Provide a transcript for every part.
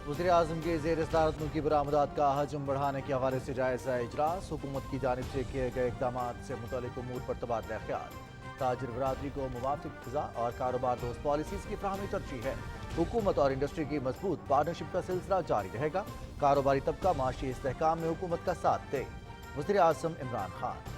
वज़ीर आज़म के ज़ेर सदारत मुल्की बरामदात का हजम बढ़ाने के हवाले से जायज़ा इजलास। हुकूमत की जानिब से किए गए इक़दाम से मुतल्लिक़ उमूर पर तबादला ख्याल। ताजिर बरादरी को मुवाफ़िक़ फ़िज़ा और कारोबार दोस्त पॉलिसीज़ की फ़राहमी तरजीह है। हुकूमत और इंडस्ट्री की मजबूत पार्टनरशिप का सिलसिला जारी रहेगा। कारोबारी तबका माशी इस्तेहकाम में हुकूमत का साथ दे। वज़ीर आज़म इमरान खान।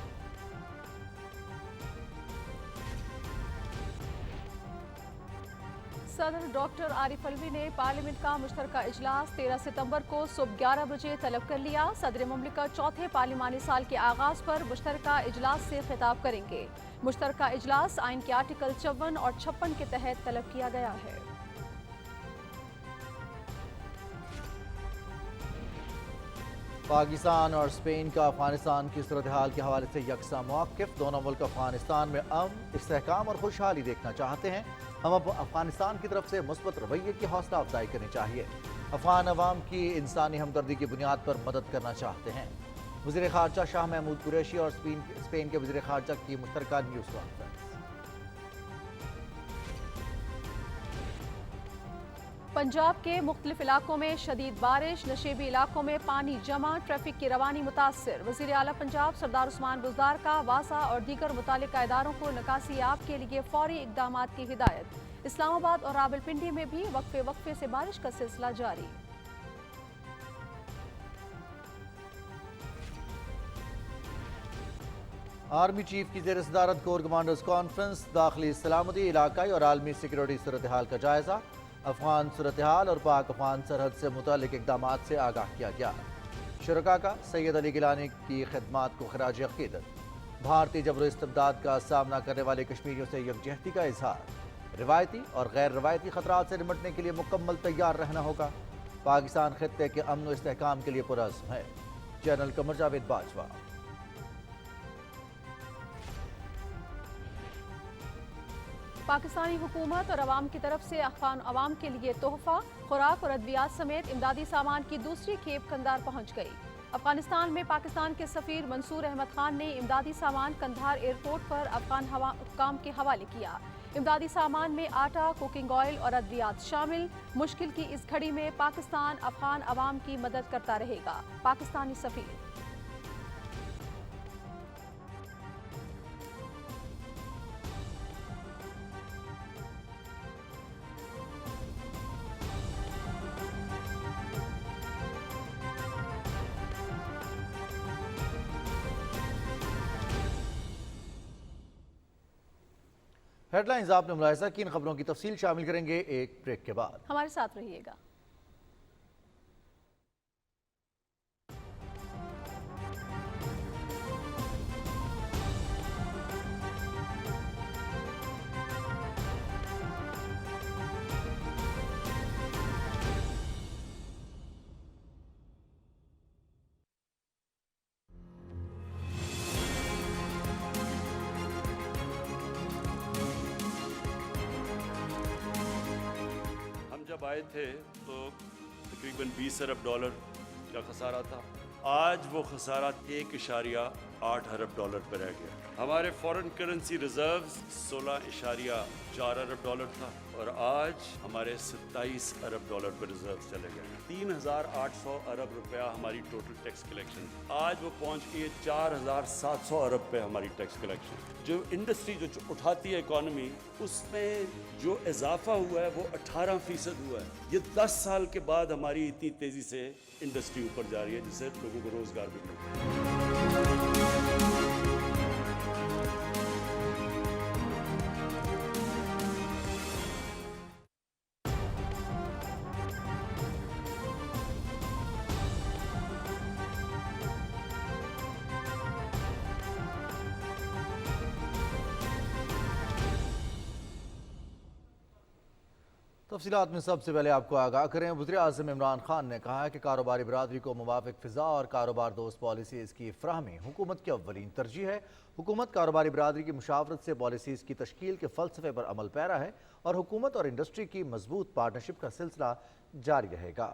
सदर डॉक्टर आरिफ अलवी ने पार्लियामेंट का मुश्तरका इजलास 13 सितंबर को सुबह 11 बजे तलब कर लिया। सदर मुमलिकत चौथे पार्लिमानी साल के आगाज पर मुश्तरका इजलास से खिताब करेंगे। मुश्तरका इजलास आइन के आर्टिकल 54 और 56 के तहत तलब किया गया है। पाकिस्तान और स्पेन का अफगानिस्तान की सूरत हाल के हवाले से यकसा मौक़िफ़। दोनों मुल्क अफगानिस्तान में अमन, इस्तेहकाम और खुशहाली देखना चाहते हैं। हम अब अफगानिस्तान की तरफ से मुस्बत रवैये की हौसला अफजाई करनी चाहिए। अफगान अवाम की इंसानी हमदर्दी की बुनियाद पर मदद करना चाहते हैं। वज़ीर ख़ारजा शाह महमूद कुरैशी और स्पेन के वज़ीर ख़ारजा की मुश्तरका न्यूज़ कॉन्फ्रेंस। पंजाब के मुख्तलिफ इलाकों में शदीद बारिश, नशेबी इलाकों में पानी जमा, ट्रैफिक की रवानी मुतासर। वज़ीर आला पंजाब सरदार उस्मान बुज़दार का वासा और दीगर मुतालिका इदारों को निकासी आब के लिए फौरी इक़दामात की हिदायत। इस्लामाबाद और रावलपिंडी में भी वक्फे वक्फे से बारिश का सिलसिला जारी। आर्मी चीफ की ज़ेर सदारत कोर कमांडर्स कॉन्फ्रेंस। दाखिली सलामती, इलाकाई और आलमी सिक्योरिटी सूरत हाल का जायज़ा। अफगान सूरत हाल और पाक अफगान सरहद से मुतालिक इक़दामात से आगाह किया गया। शुरका का सैयद अली गिलानी की खिदमात को खराज अक़ीदत। भारतीय जबर इस्तिबदाद का सामना करने वाले कश्मीरियों से यकजहती का इजहार। रिवायती और गैर रिवायती खतरात से निपटने के लिए मुकम्मल तैयार रहना होगा। पाकिस्तान खित्ते के अमन व इस्तेहकाम के लिए पुरअज़्म है। जनरल कमर जावेद बाजवा। पाकिस्तानी हुकूमत और अवाम की तरफ से अफगान अवाम के लिए तोहफा, खुराक और अद्वियात समेत इमदादी सामान की दूसरी खेप कंधार पहुंच गई। अफगानिस्तान में पाकिस्तान के सफीर मंसूर अहमद खान ने इमदादी सामान कंधार एयरपोर्ट पर अफगान हुकाम के हवाले किया। इमदादी सामान में आटा, कुकिंग ऑयल और अद्वियात शामिल। मुश्किल की इस घड़ी में पाकिस्तान अफगान अवाम की मदद करता रहेगा। पाकिस्तानी सफीर। हेडलाइंस आपने मुलाहिजा की। इन खबरों की तफसील शामिल करेंगे एक ब्रेक के बाद। हमारे साथ रहिएगा। जब आए थे तो तकरीबन 20 अरब डॉलर का खसारा था। आज वो खसारा 1.8 अरब डॉलर पर रह गया। हमारे फॉरेन करेंसी रिजर्व्स 16.4 अरब डॉलर था और आज हमारे 27 अरब डॉलर पर रिजर्व चले गए। 3,800 अरब रुपया हमारी टोटल टैक्स कलेक्शन। आज वो पहुंच गई है 4,700 अरब पे हमारी टैक्स कलेक्शन। जो इंडस्ट्री जो उठाती है इकॉनमी, उसमें जो इजाफा हुआ है वो 18% हुआ है। ये 10 साल के बाद हमारी इतनी तेजी से इंडस्ट्री ऊपर जा रही है, जिससे लोगों को रोजगार भी मिल रहा है। तफसीलात में सबसे पहले आपको आगाह करें। वज़ीर आज़म इमरान खान ने कहा है कि कारोबारी बरादरी को मुवाफ़िक़ फ़िज़ा और कारोबार दोस्त पॉलिसीज़ की फ़राहमी हुकूमत की अव्वलीन तरजीह है। हुकूमत कारोबारी बरादरी की मुशावरत से पॉलिसीज़ की तश्कील के फ़लसफ़े पर अमल पैरा है और हुकूमत और इंडस्ट्री की मजबूत पार्टनरशिप का सिलसिला जारी रहेगा।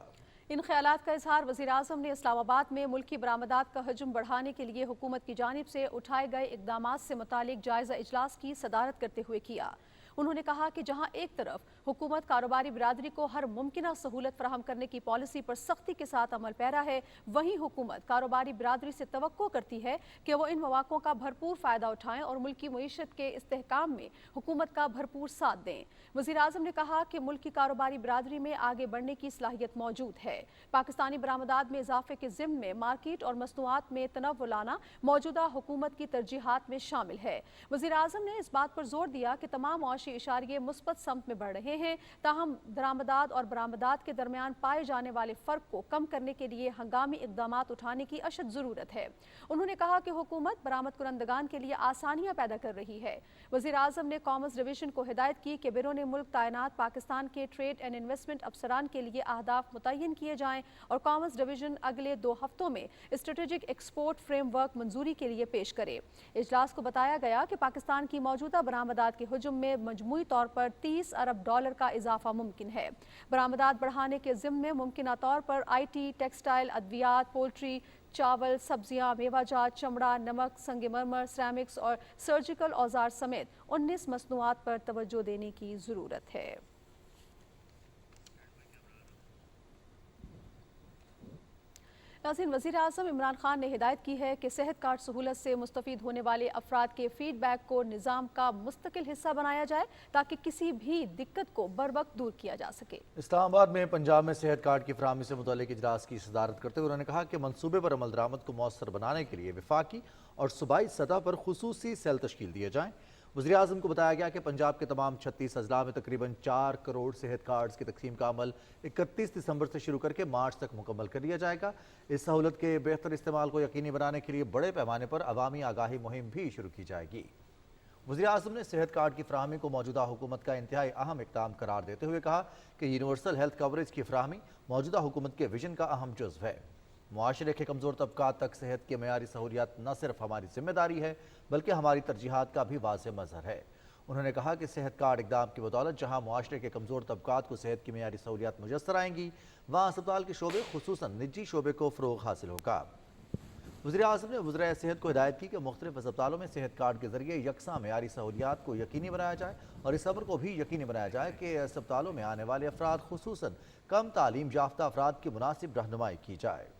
इन ख्यालात का इजहार वज़ीर आज़म ने इस्लामाबाद में मुल्की बरामदात का हजम बढ़ाने के लिए हुकूमत की जानिब से उठाए गए इक़दामात से मुतालिक जायज़ा इजलास की सदारत करते हुए किया। उन्होंने कहा कि जहां एक तरफ हुकूमत कारोबारी बिरादरी को हर मुमकिना सहूलत फराहम करने की पॉलिसी पर सख्ती के साथ अमल पैरा है। वहीं हुकूमत कारोबारी बिरादरी से तवक्को करती है कि वो इन मौक़ों का भरपूर फ़ायदा उठाएं और मुल्क की मईशत के इस्तेहकाम में हुकूमत का भरपूर साथ दें। वज़ीर आज़म ने कहा कि मुल्क की कारोबारी बिरादरी में आगे बढ़ने की सलाहियत मौजूद है। पाकिस्तानी बरामदात में इजाफे के ज़िम्न में मार्केट और मसनूआत में तनव्वुर लाना मौजूदा हुकूमत की तरजीहात में शामिल है। वज़ीर आज़म ने इस बात पर जोर दिया कि तमाम मुआशी इशारे मुस्बत समत में बढ़ रहे हैं, ताहम दरामदात और बरामदात के दरमियान पाए जाने वाले फ़र्क को कम करने के लिए हंगामी इक़दामात उठाने की अशद ज़रूरत है। उन्होंने कहा कि हुकूमत बरामद कुरंदगान के लिए आसानियाँ पैदा कर रही है। वज़ीर आज़म ने कॉमर्स डिवीज़न को हिदायत की कि बैरून मुल्क तैनात पाकिस्तान के ट्रेड एंड इन्वेस्टमेंट अफसरान के लिए अहदाफ मुतय्यन किए जाएँ और कॉमर्स डिवीज़न अगले 2 हफ्तों में स्ट्रेटेजिक एक्सपोर्ट फ्रेमवर्क मंजूरी के लिए पेश करे। इजलास को बताया गया कि पाकिस्तान की मौजूदा बरामदात के हजम में मजमूई तौर पर $30 अरब का इजाफा मुमकिन है। बरामदात बढ़ाने के ज़िम्न में मुमकिना तौर पर IT, टेक्सटाइल, अद्वियात, पोल्ट्री, चावल, सब्जियां, मेवाजात, चमड़ा, नमक, संगमरमर, सिरेमिक्स और सर्जिकल औजार समेत 19 मसनूआत पर तवज्जो देने की ज़रूरत है। नाज़रीन, वज़ीर आज़म इमरान खान ने हिदायत की है कि सेहत कार्ड सहूलत से मुस्तफ़ीद होने वाले अफराद के फीडबैक को निज़ाम का मुस्तकिल हिस्सा बनाया जाए ताकि किसी भी दिक्कत को बर वक्त दूर किया जा सके। इस्लामाबाद में पंजाब में सेहत कार्ड की फराहमी से मुताल्लिक़ इजलास की सदारत करते हुए उन्होंने कहा कि मनसूबे पर अमल दरामद को मौसर बनाने के लिए वफाकी और सूबाई सतह पर खुसूसी सेल तश्कील दिए जाएँ। वज़ीर आज़म को बताया गया कि पंजाब के तमाम 36 अजला में तकरीबन 4 करोड़ सेहत कार्ड्स की तकसीम का अमल 31 दिसंबर से शुरू करके मार्च तक मुकम्मल कर लिया जाएगा। इस सहूलत के बेहतर इस्तेमाल को यकीनी बनाने के लिए बड़े पैमाने पर अवामी आगाही मुहिम भी शुरू की जाएगी। वज़ीर आज़म ने सेहत कार्ड की फराहमी को मौजूदा हुकूमत का इंतहाई अहम इक़दाम करार देते हुए कहा कि यूनिवर्सल हेल्थ कवरेज की फराहमी मौजूदा हुकूमत के विजन का अहम जुज़्व है। मुआशरे के कमज़ोर तबकात तक सेहत की मयारी सहूलियात न सिर्फ हमारी जिम्मेदारी है बल्कि हमारी तरजीहात का भी वाज़ेह मज़हर है। उन्होंने कहा कि सेहत कार्ड इक़दाम की बदौलत जहाँ मुआशरे के कमज़ोर तबकात को सेहत की मयारी सहूलियात मुयस्सर आएंगी वहाँ अस्पताल के शोबे खुसूसन निजी शोबे को फ़रोग़ हासिल होगा। वज़ीर आज़म ने वज़ीर सेहत को हिदायत की कि मुख्तलिफ अस्पतालों में सेहत कार्ड के ज़रिए यकसा मयारी सहूलियात को यकीनी बनाया जाए और इस अमर को भी यकीनी बनाया जाए कि अस्पतालों में आने वाले अफराद खुसूसन कम तालीम याफ्ता अफराद की मुनासिब रहनुमाई की जाए।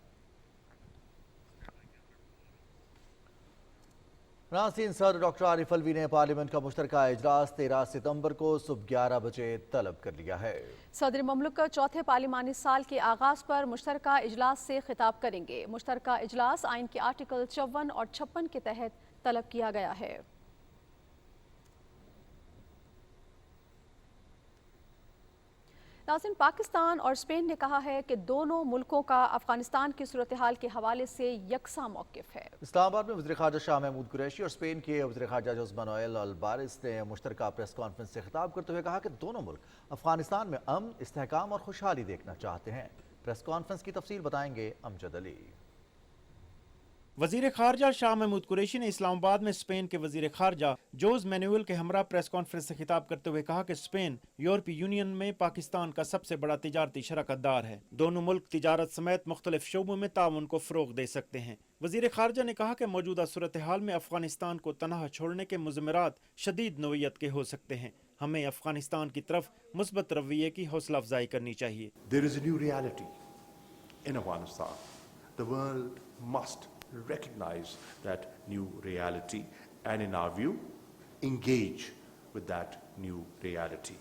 नाज़रीन, सदर डॉक्टर आरिफ अलवी ने पार्लियामेंट का मुश्तरका इजलास 13 सितंबर को सुबह 11 बजे तलब कर लिया है। सदर ममलकत चौथे पार्लिमानी साल के आगाज़ पर मुश्तरका इजलास से खिताब करेंगे। मुश्तरका इजलास आइन के आर्टिकल 54 और 56 के तहत तलब किया गया है। नाज़रीन, पाकिस्तान और स्पेन ने कहा है कि दोनों मुल्कों का अफगानिस्तान की सूरत हाल के हवाले से यकसा मौक़िफ़ है। इस्लामाबाद में वज़ीर ख़ारजा शाह महमूद कुरैशी और स्पेन के वज़ीर ख़ारजा जोस मैनुएल अल्बारेस ने मुश्तरका प्रेस कॉन्फ्रेंस से खिताब करते हुए कहा कि दोनों मुल्क अफगानिस्तान में अमन, इस्तेहकाम और खुशहाली देखना चाहते हैं। प्रेस कॉन्फ्रेंस की तफसील बताएंगे अमजद अली। वज़ीर ख़ारजा शाह महमूद कुरैशी ने इस्लामाबाद में स्पेन के वज़ीर ख़ारजा जोस मैनुएल के हमरा प्रेस कॉन्फ्रेंस से खिताब करते हुए कहा कि स्पेन यूरोपीय यूनियन में पाकिस्तान का सबसे बड़ा तिजारती शराकतदार है। दोनों मुल्क तिजारत समेत मुख्तलिफ शोबों में ताउन को फ़रोग़ दे सकते हैं। वज़ीर ख़ारजा ने कहा कि मौजूदा सूरत हाल में अफगानिस्तान को तनहा छोड़ने के मुज़मरात शदीद नोयत के हो सकते हैं। हमें अफगानिस्तान की तरफ मुस्बत रवैये की हौसला अफजाई करनी चाहिए। There is a new reality in Afghanistan. The world must recognize that new reality and, in our view, engage with that new reality.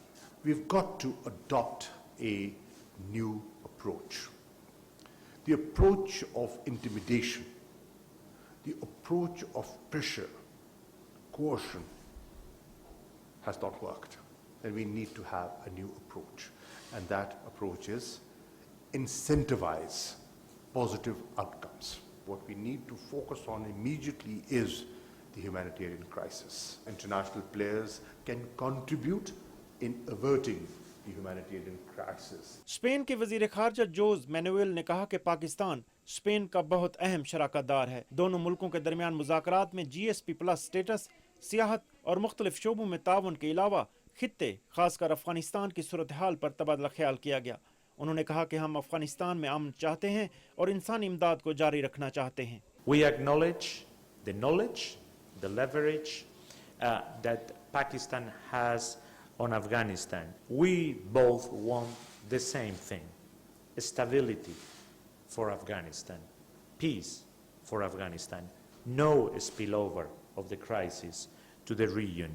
We've got to adopt a new approach. The approach of intimidation, the approach of pressure, coercion has not worked. And we need to have a new approach. And that approach is incentivize positive outcomes. What we need to focus on immediately is the humanitarian crisis. International players can contribute in averting the humanitarian crisis. Spain के वज़ीर ख़ारजा जोस Manuel ने कहा कि Pakistan Spain का बहुत अहम शराकतदार है। दोनों मुल्कों के दरमियान मुज़ाकरात में GSP+ स्टेटस, सियाहत और मुख्तलिफ शोबों में ताउन के अलावा खित्ते खासकर अफगानिस्तान की सूरत हाल पर तबादला ख्याल किया गया। उन्होंने कहा कि हम अफगानिस्तान में अमन चाहते हैं और इंसानी इमदाद को जारी रखना चाहते हैं। We acknowledge the knowledge, the leverage that Pakistan has on Afghanistan. We both want the same thing: stability for Afghanistan, peace for Afghanistan, no spillover of the crisis to the region.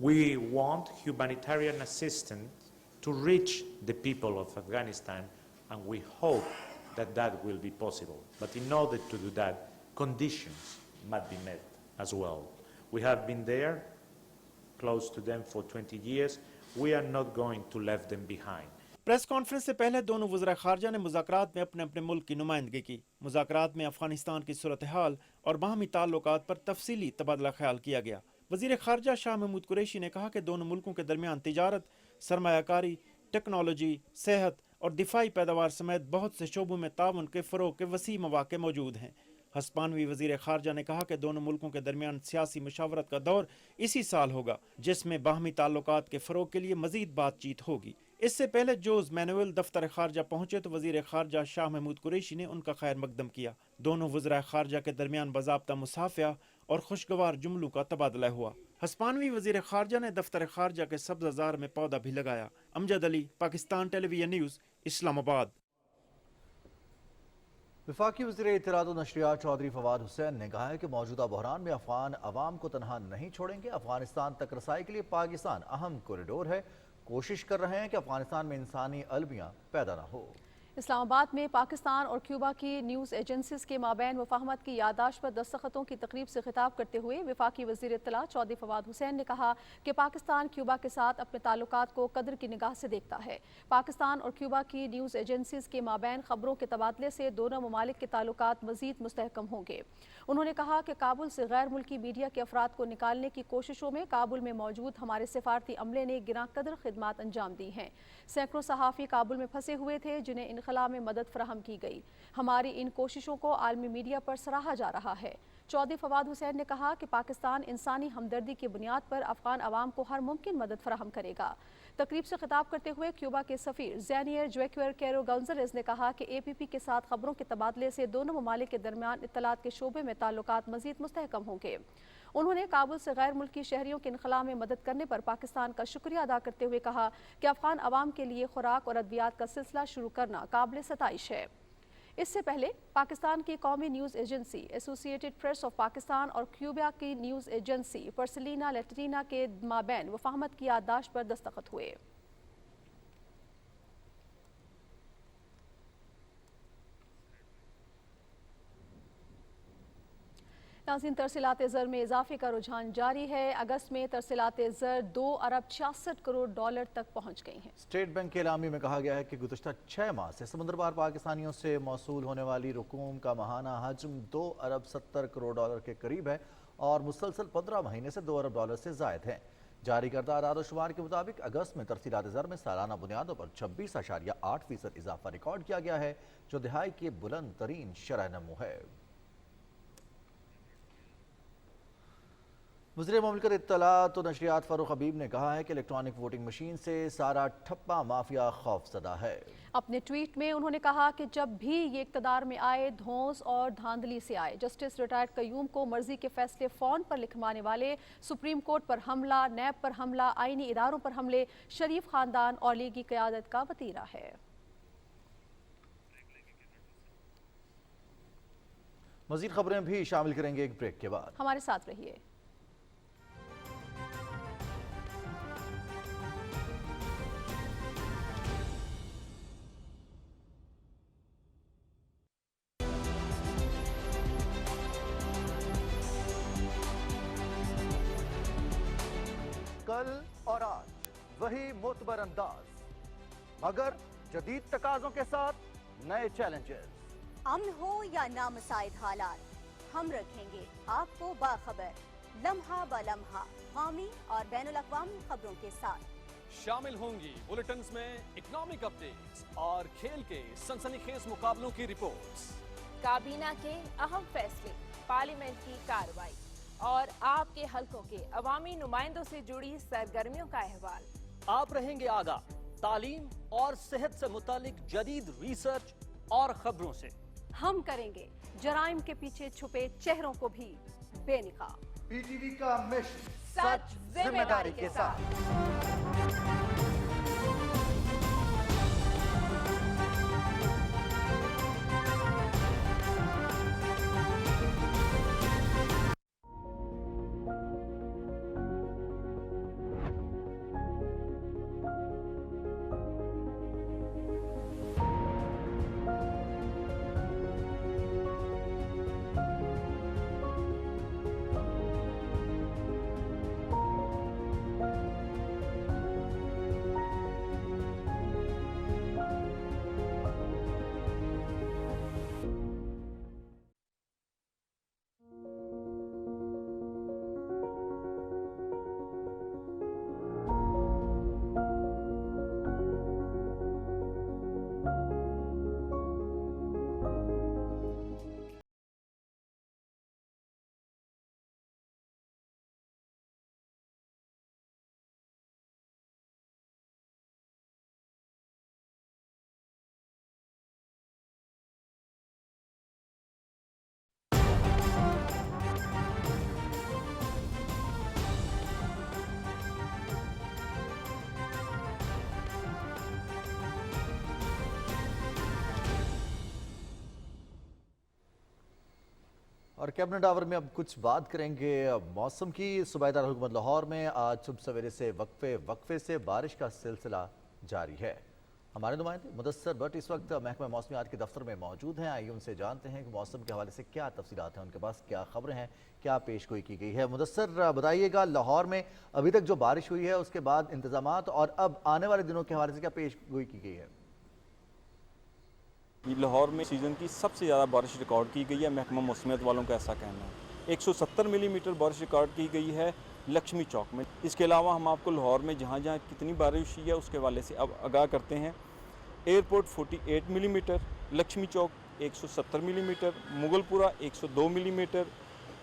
We want humanitarian assistance to reach the people of Afghanistan, and we hope that that will be possible. But in order to do that, conditions must be met as well. We have been there, close to them for 20 years. We are not going to leave them behind. Press conference से पहले दोनों वज़रा ख़ारजा ने मुज़ाकरात में अपने अपने मुल्क की नुमाइंदगी की। मुज़ाकरात में अफ़गानिस्तान की सूरत हाल और बाहमी ताल्लुकात पर तफसीली तबादला ख्याल किया गया। वज़ीर ख़ारजा शाह महमूद कुरैशी ने कहा कि दोनों मुल्कों के दरमियान तिजारत, सरमायाकारी, टेक्नोलॉजी, सेहत और दिफाई पैदावार समेत बहुत से शोबों में ताउन के फ़रोग़ के वसी मौक़े मौजूद हैं। हस्पानवी वज़ीर ख़ारजा ने कहा कि दोनों मुल्कों के दरमियान सियासी मुशावरत का दौर इसी साल होगा, जिसमें बाहमी ताल्लुकात के फ़रोग़ के लिए मज़ीद बातचीत होगी। इससे पहले जोज़ मैनुअल दफ्तर ख़ारजा पहुँचे तो वज़ीर ख़ारजा शाह महमूद कुरैशी ने उनका खैर मकदम किया। दोनों वज़रा ख़ारजा के दरमियान बाज़ाब्ता मुसाफ़िया और खुशगवार जुमलों का तबादला हुआ। हस्पानवी वज़ीर ख़ारजा ने दफ्तर ख़ारजा के सब्ज़ाज़ार में पौधा भी लगाया। Amjad Ali, Pakistan television news, Islamabad. वफाकी वज़ीर इत्तलाआत व नशरियात चौधरी फवाद हुसैन ने कहा है कि मौजूदा बहरान में अफगान अवाम को तनहा नहीं छोड़ेंगे। अफगानिस्तान तक रसाई के लिए पाकिस्तान अहम कॉरिडोर है। कोशिश कर रहे हैं कि अफगानिस्तान में इंसानी अलमियाँ पैदा ना हो। इस्लामाबाद में पाकिस्तान और क्यूबा की न्यूज़ एजेंसीज के माबैन मुफाहमत की याददाश्त पर दस्तखतों की तकरीब से खिताब करते हुए वफाकी वज़ीर इत्तलाआत चौधरी फवाद हुसैन ने कहा कि पाकिस्तान क्यूबा के साथ अपने ताल्लुकात को कदर की निगाह से देखता है। पाकिस्तान और क्यूबा की न्यूज़ एजेंसीज के माबैन खबरों के तबादले से दोनों ममालिक के ताल्लुकात मज़ीद मुस्तहकम होंगे। उन्होंने कहा कि काबुल से गैर मुल्की मीडिया के अफराद को निकालने की कोशिशों में काबुल में मौजूद हमारे सिफारती अमले ने गिरां कदर खिदमात अंजाम दी हैं। सैकड़ों सहाफ़ी काबुल में फंसे हुए थे जिन्हें इनखला में मदद फराहम की गई। हमारी इन कोशिशों को आलमी मीडिया पर सराहा जा रहा है। चौधरी फवाद हुसैन ने कहा कि पाकिस्तान इंसानी हमदर्दी की बुनियाद पर अफगान अवाम को हर मुमकिन मदद फराहम करेगा। तकरीब से खिताब करते हुए क्यूबा के सफ़ीर ज़ैनियर ज्वेक्वर कैरो गोंज़ालेज़ ने कहा कि APP के साथ खबरों के तबादले से दोनों ममालिक के दरमियान इत्तलात के शोबे में ताल्लुकात मज़ीद मुस्तहकम होंगे। उन्होंने काबुल से गैर मुल्की शहरियों के इनखला में मदद करने पर पाकिस्तान का शुक्रिया अदा करते हुए कहा कि अफगान अवाम के लिए खुराक और अद्वियात का सिलसिला शुरू करना काबिल सताइश है। इससे पहले पाकिस्तान की कौमी news agency associated press of Pakistan और क्यूबा की न्यूज़ एजेंसी पर्सिलिना लैटिना के माबैन वफाहमत की याददाश्त पर दस्तखत हुए। नाज़रीन, तरसीलात ज़र में इजाफे का रुझान जारी है। अगस्त में तरसीलात ज़र 2 अरब 66 करोड़ डॉलर तक पहुँच गई हैं। स्टेट बैंक के एलामी में कहा गया है कि गुज़श्ता 6 माह से समुद्र पार पाकिस्तानियों से मौसूल होने वाली रकूम का माहाना हजम 2 अरब 70 करोड़ डॉलर के करीब है और मुसलसल 15 महीने से 2 अरब डॉलर से ज़ायद है। जारी करदा आदाद-ओ-शुमार के मुताबिक अगस्त में तरसीलात ज़र में सालाना बुनियादों पर 26.8% इजाफा रिकॉर्ड किया गया है, जो दिहाई की बुलंद तरीन शरह नमू है। वज़ीर मुमलिकत इत्तलाआत व नशरियात फ़ारूक हबीब ने कहा है कि इलेक्ट्रॉनिक वोटिंग मशीन से सारा ठप्पा माफिया खौफज़दा है। अपने ट्वीट में उन्होंने कहा कि जब भी ये इक़्तिदार में आए, धौंस और धांधली से आए। जस्टिस रिटायर्ड कयूम को मर्जी के फैसले फ़ौन पर लिखवाने वाले, सुप्रीम कोर्ट पर हमला, नैब पर हमला, आईनी इदारों पर हमले शरीफ ख़ानदान और लीगी क़यादत का वतीरा है। मज़ीद खबरें भी शामिल करेंगे एक ब्रेक के बाद। हमारे साथ रहिए। कल और आज वही मोतबर अंदाज, मगर जदीद तकाज़ों के साथ नए चैलेंजेस। अमन हो या नामसाइद हालात, हम रखेंगे आपको बाखबर लम्हा ब लम्हा कौमी और बैनुल-अक़वामी खबरों के साथ। शामिल होंगी बुलेटिन्स में इकोनॉमिक अपडेट्स और खेल के सनसनीखेज मुकाबलों की रिपोर्ट्स, काबीना के अहम फैसले, पार्लियामेंट की कार्रवाई और आपके हलकों के अवामी नुमाइंदों से जुड़ी सरगर्मियों का अहवाल। आप रहेंगे आगाह तालीम और सेहत से मुतालिक जदीद रिसर्च और खबरों से। हम करेंगे जराइम के पीछे छुपे चेहरों को भी बेनिकाब। PTV का मिशन सच जिम्मेदारी के साथ। और कैबिनेट आवर में अब कुछ बात करेंगे मौसम की। सूबाई दार हुकूमत लाहौर में आज सुबह सवेरे से वक्फे से बारिश का सिलसिला जारी है। हमारे नुमाइंदे मुदस्सर भट्ट इस वक्त महकमा मौसमियात के दफ्तर में मौजूद हैं। आइए उनसे जानते हैं कि मौसम के हवाले से क्या तफसीलात हैं, उनके पास क्या खबरें हैं, क्या पेशगोई की गई है। मुदस्सर बताइएगा, लाहौर में अभी तक जो बारिश हुई है उसके बाद इंतजामात और अब आने वाले दिनों के हवाले से क्या पेशगोई की गई है। लाहौर में सीज़न की सबसे ज़्यादा बारिश रिकॉर्ड की गई है, महकमा मौसमियात वालों का ऐसा कहना है। 170 मिलीमीटर बारिश रिकॉर्ड की गई है लक्ष्मी चौक में। इसके अलावा हम आपको लाहौर में जहाँ जहाँ कितनी बारिश हुई है उसके हवाले से अब आगाह करते हैं। एयरपोर्ट 48 मिलीमीटर, लक्ष्मी चौक 170 millimetre, Mughalpura 102 millimetre,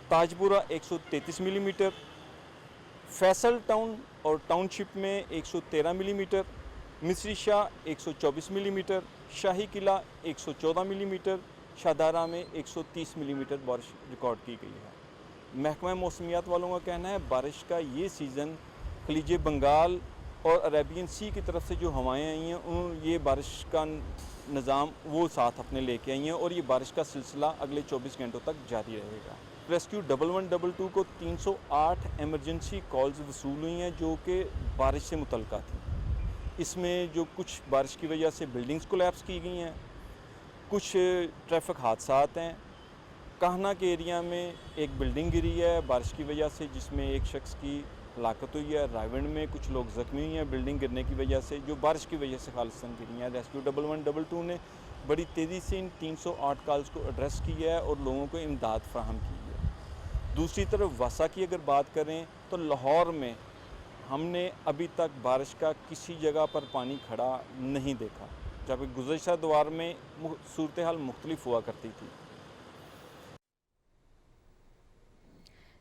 Tajpura 133 millimetre, Faisal town और टाउनशिप में 113 मिलीमीटर, मिस्री शाह 124 मिलीमीटर, शाही किला 114 मिलीमीटर, शादारा में 130 मिलीमीटर बारिश रिकॉर्ड की गई है। महकमा मौसमियात वालों का कहना है बारिश का ये सीज़न खलीज बंगाल और अरेबियन सी की तरफ से जो हवाएं आई हैं उन ये बारिश का निज़ाम वो साथ अपने लेके आई हैं और ये बारिश का सिलसिला अगले 24 घंटों तक जारी रहेगा। रेस्क्यू 1122 को 308 एमरजेंसी कॉल्स वसूल हुई हैं जो कि बारिश से मुतल्लिक़ा थी। इसमें जो कुछ बारिश की वजह से बिल्डिंग्स कोलैप्स की गई हैं, कुछ ट्रैफिक हादसात हैं। काहना के एरिया में एक बिल्डिंग गिरी है बारिश की वजह से जिसमें एक शख्स की हलाकत हुई है। रायवंड में कुछ लोग ज़ख्मी हुए हैं बिल्डिंग गिरने की वजह से, जो बारिश की वजह से खालिस्तान गिरी हैं। रेस्क्यू 1122 ने बड़ी तेज़ी से इन 308 कॉल्स को एड्रेस किया है और लोगों को इमदाद फराहम की है। दूसरी तरफ वासा की अगर बात करें तो लाहौर में हमने अभी तक बारिश का किसी जगह पर पानी खड़ा नहीं देखा, जबकि गुज़श्ता दौर में सूरत हाल मुख्तलिफ हुआ करती थी।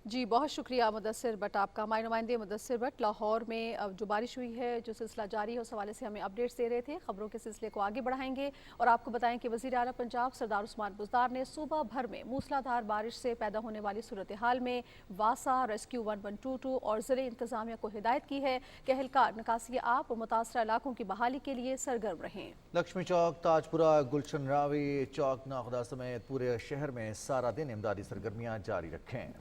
जी बहुत शुक्रिया मुदस्सिर भट्ट आपका। हमारे नुमाइंदे मुदस्सिर भट्ट लाहौर में जो बारिश हुई है, जो सिलसिला जारी है, उस हवाले से हमें अपडेट्स दे रहे थे। खबरों के सिलसिले को आगे बढ़ाएंगे और आपको बताएं कि वज़ीर आला पंजाब सरदार उस्मान बुज़दार ने सूबा भर में मूसलाधार बारिश से पैदा होने वाली सूरत हाल में वासा, रेस्क्यू 1122 और ज़िले इंतज़ामिया को हिदायत की है कि एहलकार निकासी आप और मुतासरा इलाकों की बहाली के लिए सरगर्म रहें। लक्ष्मी चौक, ताजपुरा, गुलशन रावी, चौक नाखुदा समेत पूरे शहर में सारा दिन इमदादी सरगर्मियाँ जारी रखें।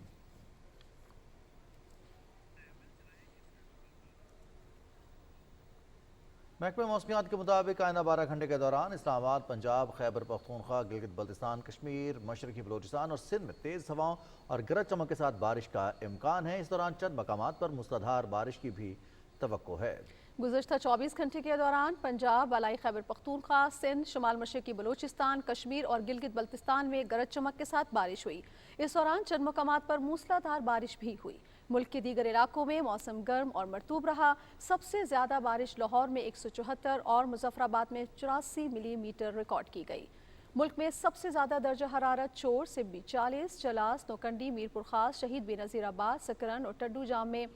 महकमे मौसमियात के मुताबिक आइंदा 12 घंटे के दौरान इस्लामाबाद, पंजाब, खैबर पख्तूनख्वा, गिलगित बल्तिस्तान, कश्मीर, मशरकी बलोचिस्तान और सिंध में तेज़ हवाओं और गरज चमक के साथ बारिश का इम्कान है। इस दौरान चंद मकामात पर मूसलाधार बारिश की भी तवक्को है। गुज़श्ता 24 घंटे के दौरान पंजाब, बालाई खैबर पख्तूनख्वा, सिंध, शुमाल मशरकी बलोचिस्तान, कश्मीर और गिलगित बल्तिस्तान में गरज चमक के साथ बारिश हुई। इस दौरान चंद मकामात पर मूसलाधार बारिश भी हुई। मुल्क के दीगर इलाकों में मौसम गर्म और मरतूब रहा। सबसे ज़्यादा बारिश लाहौर में 174 और मुजफ्फराबाद में 84 मिलीमीटर रिकॉर्ड की गई। मुल्क में सबसे ज़्यादा दर्जा हरारत चोर, सिब्बी 40, चलास, नौकंडी, मीरपुर खास, शहीद बेनज़ीराबाद, सकरन और टड्डू जाम में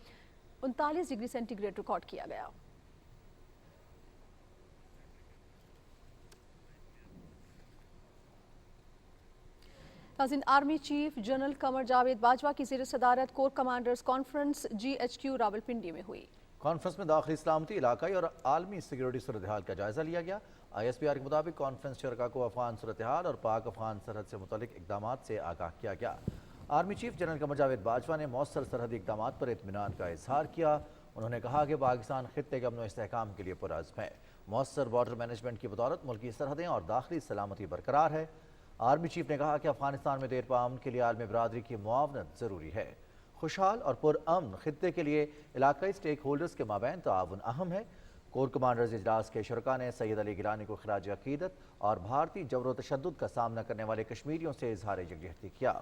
39 डिग्री सेंटीग्रेड रिकॉर्ड किया गया। नाज़रीन, army chief general Qamar Javed Bajwa की ज़ेर सदारत core commanders conference GHQ Rawalpindi में हुई। कॉन्फ्रेंस में दाखिली सलामती, इलाकाई और आलमी सिक्योरिटी सूरत हाल का जायजा लिया गया। ISPR के मुताबिक कॉन्फ्रेंस शरका को अफगान सूरत हाल और पाक अफगान सरहद से मुतल्लिक इकदाम से आगाह किया गया। Army chief general Qamar Javed Bajwa ने मौसर सरहदी इकदाम पर इत्मीनान का इजहार किया। उन्होंने कहा कि पाकिस्तान खित्ते के अमन व इस्तेहकाम के लिए पुरअज़्म है। मौसर बॉर्डर मैनेजमेंट की बदौलत मुल्की सरहदें और दाखिली सलामती बरकरार है। आर्मी चीफ ने कहा कि अफगानिस्तान में देरपा अमन के लिए आलमी बरादरी की मुआवनत ज़रूरी है। खुशहाल और पुरअमन खित्ते के लिए इलाकाई स्टेक होल्डर्स के माबैन ताउन अहम है। कोर कमांडर्स इजलास के शुरका ने सैयद अली गिलानी को खिराज अकीदत और भारतीय जबर तशद्दुद का सामना करने वाले कश्मीरियों से इजहार यकजहती किया।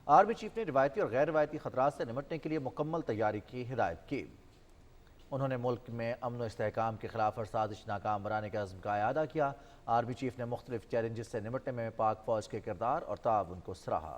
आर्मी चीफ ने रिवायती और गैर रिवायती खतरात से निपटने के लिए मुकम्मल तैयारी की हिदायत की। उन्होंने मुल्क में अमन व इस्तेहकाम के खिलाफ साजिश नाकाम बनाने के अज़्म का अयादा किया। आर्मी चीफ ने मुख्तलिफ चैलेंजेस से निपटने में पाक फौज के किरदार और ताउन को सराहा।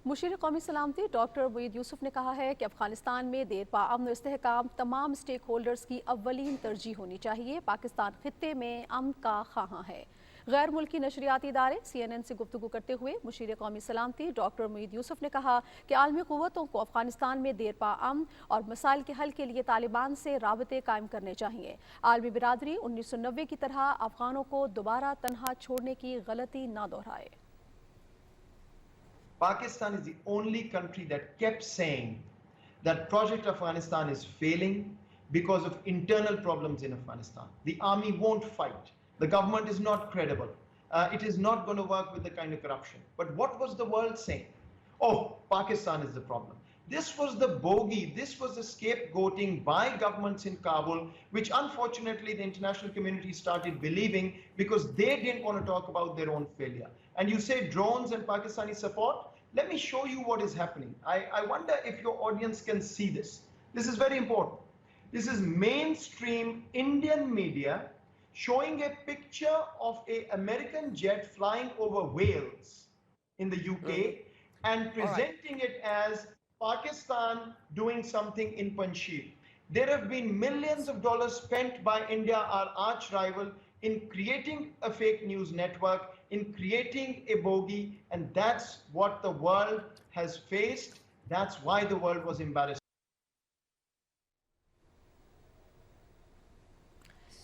मुशीर कौमी सलामती डॉक्टर मुईद यूसुफ ने कहा है कि अफगानिस्तान में देरपा अमन व इस्तेहकाम तमाम स्टेक होल्डर्स की अव्वलीन तरजीह होनी चाहिए। पाकिस्तान खित्ते में अमन का ख़्वाहां है। गैर मुल्की नशरियाती इदारे CNN से गुफ्तगू करते हुए मुशीर कौमी सलामती डॉक्टर मुईद यूसुफ ने कहा कि आलमी क़ुव्वतों को अफगानिस्तान में देरपा अमन और मसाइल के हल के लिए तालिबान से राबते कायम करने चाहिए। आलमी बिरादरी 1990 की तरह अफगानों को दोबारा तनहा छोड़ने की गलती ना दोहराए। Pakistan is the only country that kept saying that Project Afghanistan is failing because of internal problems in Afghanistan. The army won't fight. The government is not credible. It is not going to work with the kind of corruption. But what was the world saying? Oh, Pakistan is the problem. This was the bogey, this was the scapegoating by governments in Kabul, which unfortunately the international community started believing because they didn't want to talk about their own failure. And you say drones and Pakistani support? Let me show you what is happening. I wonder if your audience can see this. This is very important. This is mainstream Indian media showing a picture of an American jet flying over Wales in the UK and presenting it as Pakistan doing something in Panjshir. There have been millions of dollars spent by India, our arch rival, in creating a fake news network, in creating a bogey, and that's what the world has faced. That's why the world was embarrassed.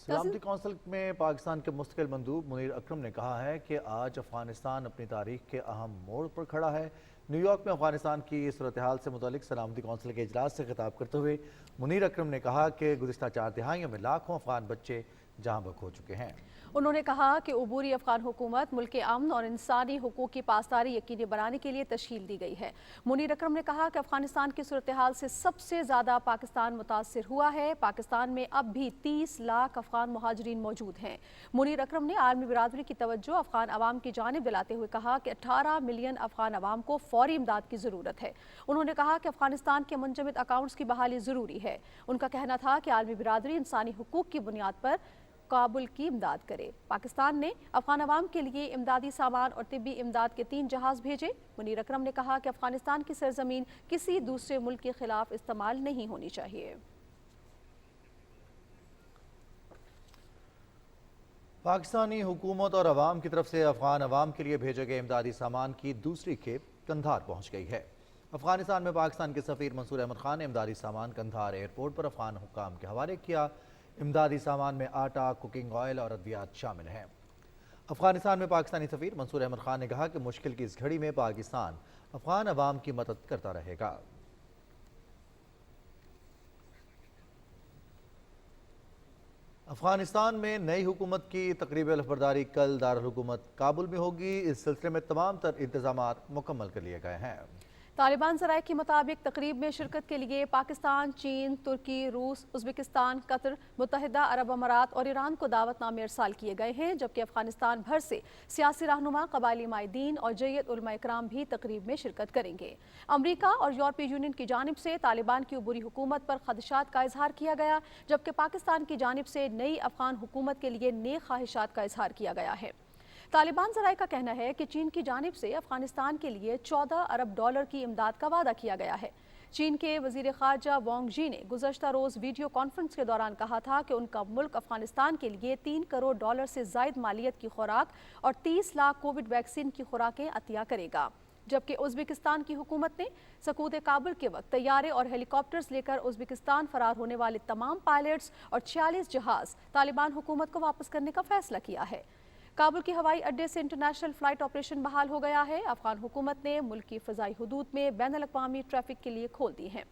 सलामती council में पाकिस्तान के मुस्तकिल मंदूब मुनीर अकरम ने कहा है कि आज अफगानिस्तान अपनी तारीख के अहम मोड़ पर खड़ा है। न्यूयॉर्क में अफगानिस्तान की सूरत हाल से मुतालिक सलामती कौंसिल के इजलास से खिताब करते हुए मुनीर अकरम ने कहा कि गुज़िश्ता 4 तिहाइयों में लाखों अफगान बच्चे जहाँ बक हो चुके हैं। उन्होंने कहा कि उबूरी अफगान हुकूमत मुल्क के अमन और इंसानी हुकूक की पासदारी यकीनी बनाने के लिए तश्कील दी गई है। मुनीर अकरम ने कहा कि अफगानिस्तान की सूरत हाल से सबसे ज़्यादा पाकिस्तान मुतासर हुआ है। पाकिस्तान में अब भी 30 लाख अफगान मुहाजिरीन मौजूद हैं। मुनीर अकरम ने आलमी बिरादरी की तवज्जो अफगान अवाम की जानिब दिलाते हुए कहा कि 18 मिलियन अफगान अवाम को फौरी इमदाद की ज़रूरत है। उन्होंने कहा कि अफगानिस्तान के मुंजमद अकाउंट्स की बहाली ज़रूरी है। उनका कहना था कि आलमी बिरादरी इंसानी हुकूक की बुनियाद पर काबुल की इमदाद करे। पाकिस्तान ने अफगान अवाम के लिए इमदादी सामान और तिब्बी इमदाद के 3 जहाज़ भेजे। मुनीर अकरम ने कहा कि अफगानिस्तान की सरजमीन किसी दूसरे मुल्क के खिलाफ इस्तेमाल नहीं होनी चाहिए। पाकिस्तानी हुकूमत और अवाम की तरफ से अफगान अवाम के लिए भेजे गए इमदादी सामान की दूसरी खेप कंधार पहुँच गई है। अफगानिस्तान में पाकिस्तान के सफ़ीर मंसूर अहमद खान ने इमदादी सामान कंधार एयरपोर्ट पर अफगान हुक्काम के हवाले किया। इमदादी सामान में आटा, कुकिंग ऑयल और अद्वियात शामिल हैं। अफगानिस्तान में पाकिस्तानी सफ़ीर मंसूर अहमद खान ने कहा कि मुश्किल की इस घड़ी में पाकिस्तान अफगान अवाम की मदद करता रहेगा। अफगानिस्तान में नई हुकूमत की तकरीबी लफ्बरदारी कल दारुल हुकूमत काबुल में होगी। इस सिलसिले में तमाम तर इंतजामात मुकम्मल कर लिए गए हैं। तालिबान ज़राए के मुताबिक तकरीब में शिरकत के लिए पाकिस्तान, चीन, तुर्की, रूस, उज़्बेकिस्तान, कतर, मुत्तहिदा अरब अमारात और ईरान को दावतनामे इरसाल किए गए हैं, जबकि अफगानिस्तान भर से सियासी रहनुमा, कबायली माहिदीन और जय्यत उलमा इकराम भी तकरीब में शिरकत करेंगे। अमरीका और यूरोपीय यूनियन की जानिब से तालिबान की उबूरी हुकूमत पर खदशात का इजहार किया गया, जबकि पाकिस्तान की जानिब से नई अफगान हुकूमत के लिए नेक ख्वाहिशात का इजहार किया गया है। तालिबान ज़राए का कहना है कि चीन की जानिब से अफगानिस्तान के लिए $14 अरब की इमदाद का वादा किया गया है। चीन के वजीर खारजा वांग जी ने गुज़श्ता रोज़ वीडियो कॉन्फ्रेंस के दौरान कहा था कि उनका मुल्क अफगानिस्तान के लिए $3 करोड़ से ज़ायद मालियत की खुराक और 30 लाख कोविड वैक्सीन की खुराकें अतिया करेगा। जबकि उज़्बेकिस्तान की हुकूमत ने सकूत काबुल के वक्त तैयारे और हेलीकॉप्टर्स लेकर उज़्बेकिस्तान फरार होने वाले तमाम पायलट्स और 46 जहाज़ तालिबान हुकूमत को वापस करने का फैसला किया है। काबुल के हवाई अड्डे से इंटरनेशनल फ़्लाइट ऑपरेशन बहाल हो गया है। अफगान हुकूमत ने मुल्क की फ़ज़ाई हदूद में बैनुल-अक़वामी ट्रैफिक के लिए खोल दी हैं।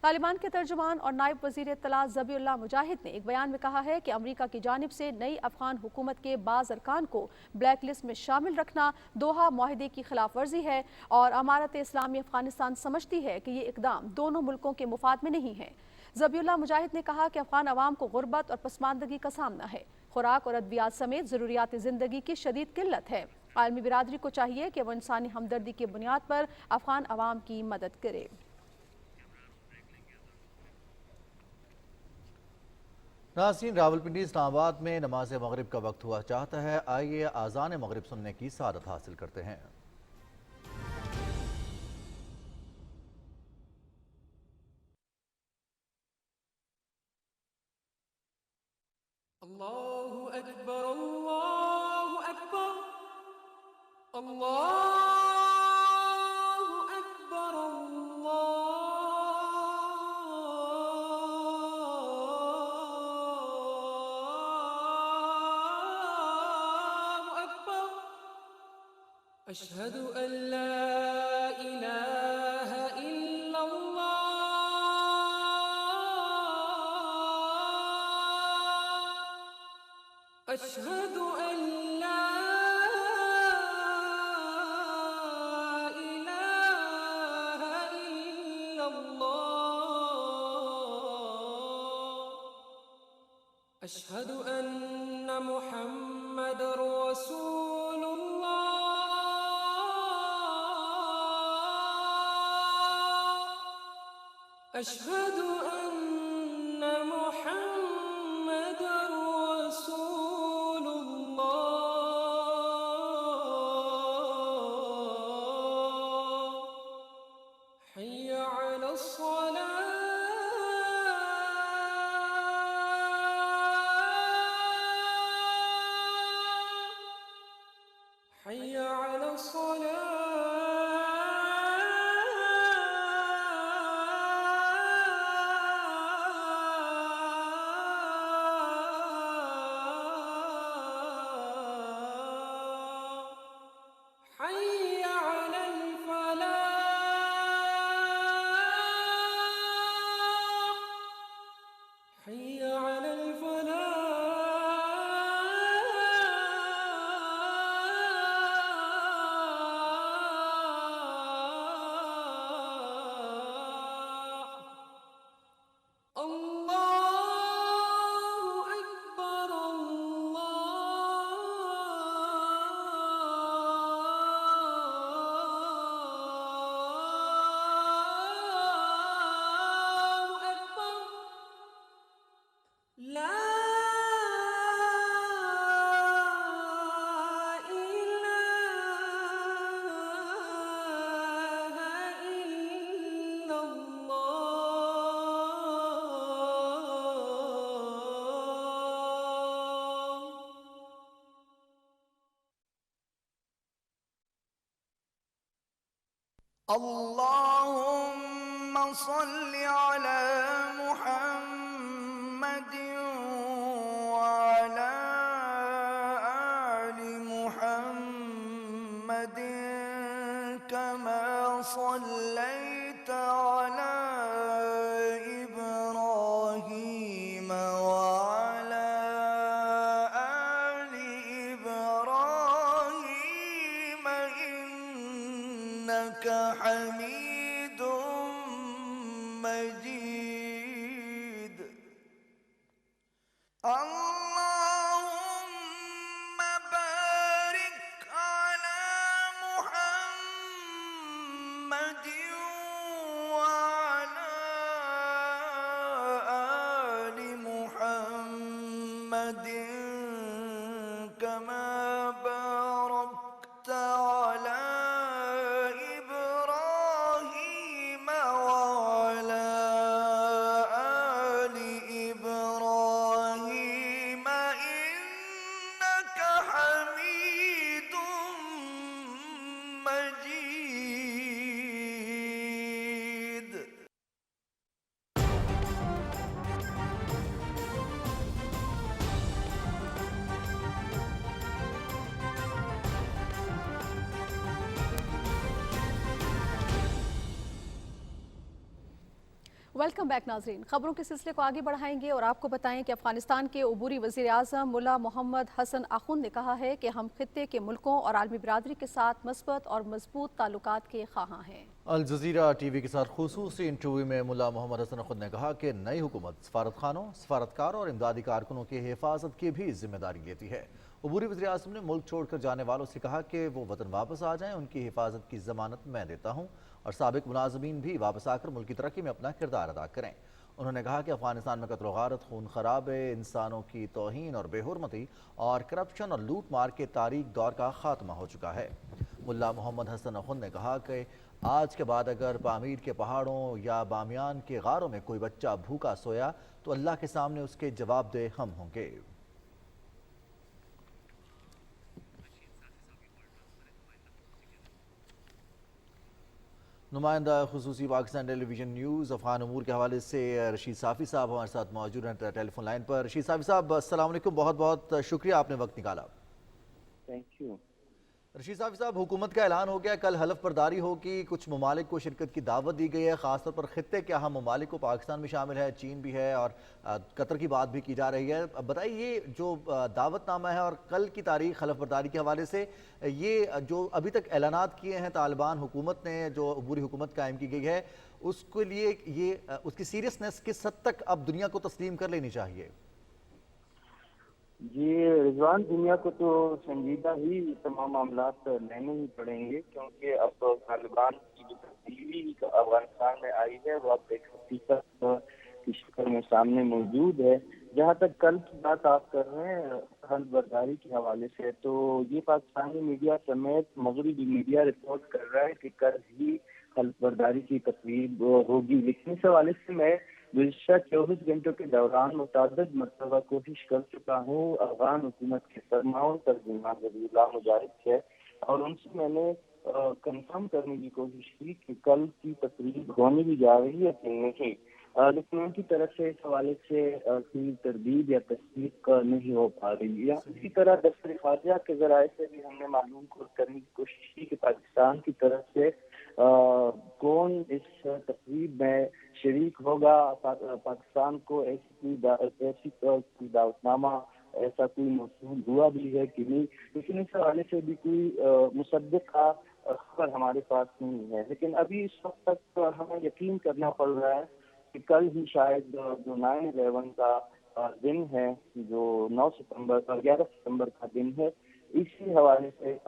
तालिबान के तर्जुमान और नायब वज़ीर इत्तला ज़बीउल्लाह मुजाहिद ने एक बयान में कहा है कि अमरीका की जानिब से नई अफगान हुकूमत के बाज़ अरकान को ब्लैक लिस्ट में शामिल रखना दोहा मुआहदे की खिलाफ वर्जी है और अमारत इस्लामी अफगानिस्तान समझती है कि ये इकदाम दोनों मुल्कों के मुफाद में नहीं है। ज़बीउल्लाह मुजाहिद ने कहा कि अफगान अवाम को गुर्बत और पसमानदगी का सामना है। खुराक और अद्वियात समेत ज़रूरियात ज़िंदगी की शदीद किल्लत है। आलमी बिरादरी को चाहिए कि वह इंसानी हमदर्दी की बुनियाद पर अफगान अवाम की मदद करे। नाज़रीन, रावलपिंडी इस्लामाबाद में नमाज मगरिब का वक्त हुआ चाहता है। आइए आज़ान मगरिब सुनने की सआदत हासिल करते हैं। अल्लाहु अकबर, अल्लाहु अकबर, अल्लाहु अकबर, अल्लाहु अकबर। अशहदु अल्ला इलाहा इल्लल्लाह, अशहदु अल्ला इलाहा इल्लल्लाह, अशहदु अन्ना मुहम्मदर रसूलुल्लाह, अशहदु अन्ना मुहम्मदर रसूलुल्लाह। हय्य अलस सलाह, हय्य अलस सलाह। حي على الفلاح، حي على الفلاح. الله أكبر، الله أكبر. لا إله إلا الله. اللهم صل على محمد وعلى آل محمد كما صليت على إبراهيم وعلى آل إبراهيم إنك حميد مجيد. اللهم بارك على محمد وعلى آل محمد كما باركت على إبراهيم وعلى वेलकम बैक नाजरीन। खबरों के सिलसिले को आगे बढ़ाएंगे और आपको बताएं कि अफगानिस्तान के अबूरी वज़ीर आज़म मुल्ला मोहम्मद हसन आखुंद ने कहा है कि हम खित्ते के मुल्कों और आलमी बिरादरी के साथ मस्बत और मजबूत ताल्लुकात के ख़्वाहां हैं। अल जज़ीरा टीवी के साथ खुसूसी इंटरव्यू में मुल्ला मोहम्मद हसन आखुंद ने कहा कि नई हुकूमत सफारत खानों, सफारतकार और इमदादी कारकुनों की हिफाजत की भी जिम्मेदारी लेती है। अबूरी वज़ीर आज़म ने मुल्क छोड़कर जाने वालों से कहा कि वो वतन वापस आ जाएं, उनकी हिफाजत की ज़मानत मैं देता हूँ और साबिक मुलाजमीन भी वापस आकर मुल्क की तरक्की में अपना किरदार अदा करें। उन्होंने कहा कि अफगानिस्तान में कत्ल गारत, खून खराबे, इंसानों की तौहीन और बेहुरमती और करप्शन और लूट मार के तारीख दौर का खात्मा हो चुका है। मुल्ला मोहम्मद हसन आखुंद ने कहा कि आज के बाद अगर पामीर के पहाड़ों या बामियान के गारों में कोई बच्चा भूखा सोया तो अल्लाह के सामने उसके जवाबदेह हम होंगे। नुमाइंदा खुसूसी पाकिस्तान टेलीविजन न्यूज़ अफगान अमूर के हवाले से रशीद साफ़ी साहब हमारे साथ मौजूद हैं टेलीफोन लाइन पर। रशीद साफ़ी साहब अस्सलाम वालेकुम, बहुत बहुत शुक्रिया आपने वक्त निकाला। Thank you. रशीद साफ़ी साहब, हुकूमत का ऐलान हो गया, कल हलफ बर्दारी होगी, कुछ ममालिक को शिरकत की दावत दी गई है, ख़ासतौर पर खित्ते के अहम ममालिक को पाकिस्तान भी शामिल है, चीन भी है और कतर की बात भी की जा रही है। अब बताइए ये जो दावतनामा है और कल की तारीख हलफ बर्दारी के हवाले से, ये जो अभी तक ऐलानात किए हैं तालिबान हुकूमत ने, जो अबूरी हुकूमत कायम की गई है, उसके लिए ये उसकी सीरियसनेस किस हद तक अब दुनिया को तस्लीम कर लेनी चाहिए? जी रिजवान, दुनिया को तो संजीदा ही तमाम मामलात लेने ही पड़ेंगे, क्योंकि अब तालिबान की जो तब्दीली अफगानिस्तान में आई है वो अब एक हकीकत की शक्ल में सामने मौजूद है। जहाँ तक कल की बात आप कर रहे हैं हल बर्दारी के हवाले से, तो ये पाकिस्तानी मीडिया समेत मगरबी मीडिया रिपोर्ट कर रहा है कि कल ही हल बर्दारी की तकरीब होगी। लेकिन इस हवाले से मैं गुज़श्ता 24 घंटों के दौरान मुतअद्दिद मरतबा कोशिश कर चुका हूँ अफगान हुकूमत के सरमाओं तर्जुमान ज़बीहुल्लाह मुजाहिद से, और उनसे मैंने कंफर्म करने की कोशिश की कि कल की तकरीब होने भी जा रही है कि नहीं, लेकिन उनकी तरफ से इस हवाले से कोई तरदीद या तस्दीक नहीं हो पा रही है। इसी तरह दफ्तर ख़ारजा के ज़राए से भी हमने मालूम करने की कोशिश की कि पाकिस्तान की तरफ से कौन इस तकरीब में शरीक होगा। पाकिस्तान को ऐसी कोई दावतनामा ऐसा कोई मौसूल हुआ भी है कि नहीं, लेकिन इस हवाले से भी कोई मुसद्दिक़ा खबर हमारे पास नहीं है। लेकिन अभी इस वक्त तक हमें यकीन करना पड़ रहा है कि कल ही शायद जो 9/11 का दिन है, जो 11 सितंबर का दिन है, इसी हवाले से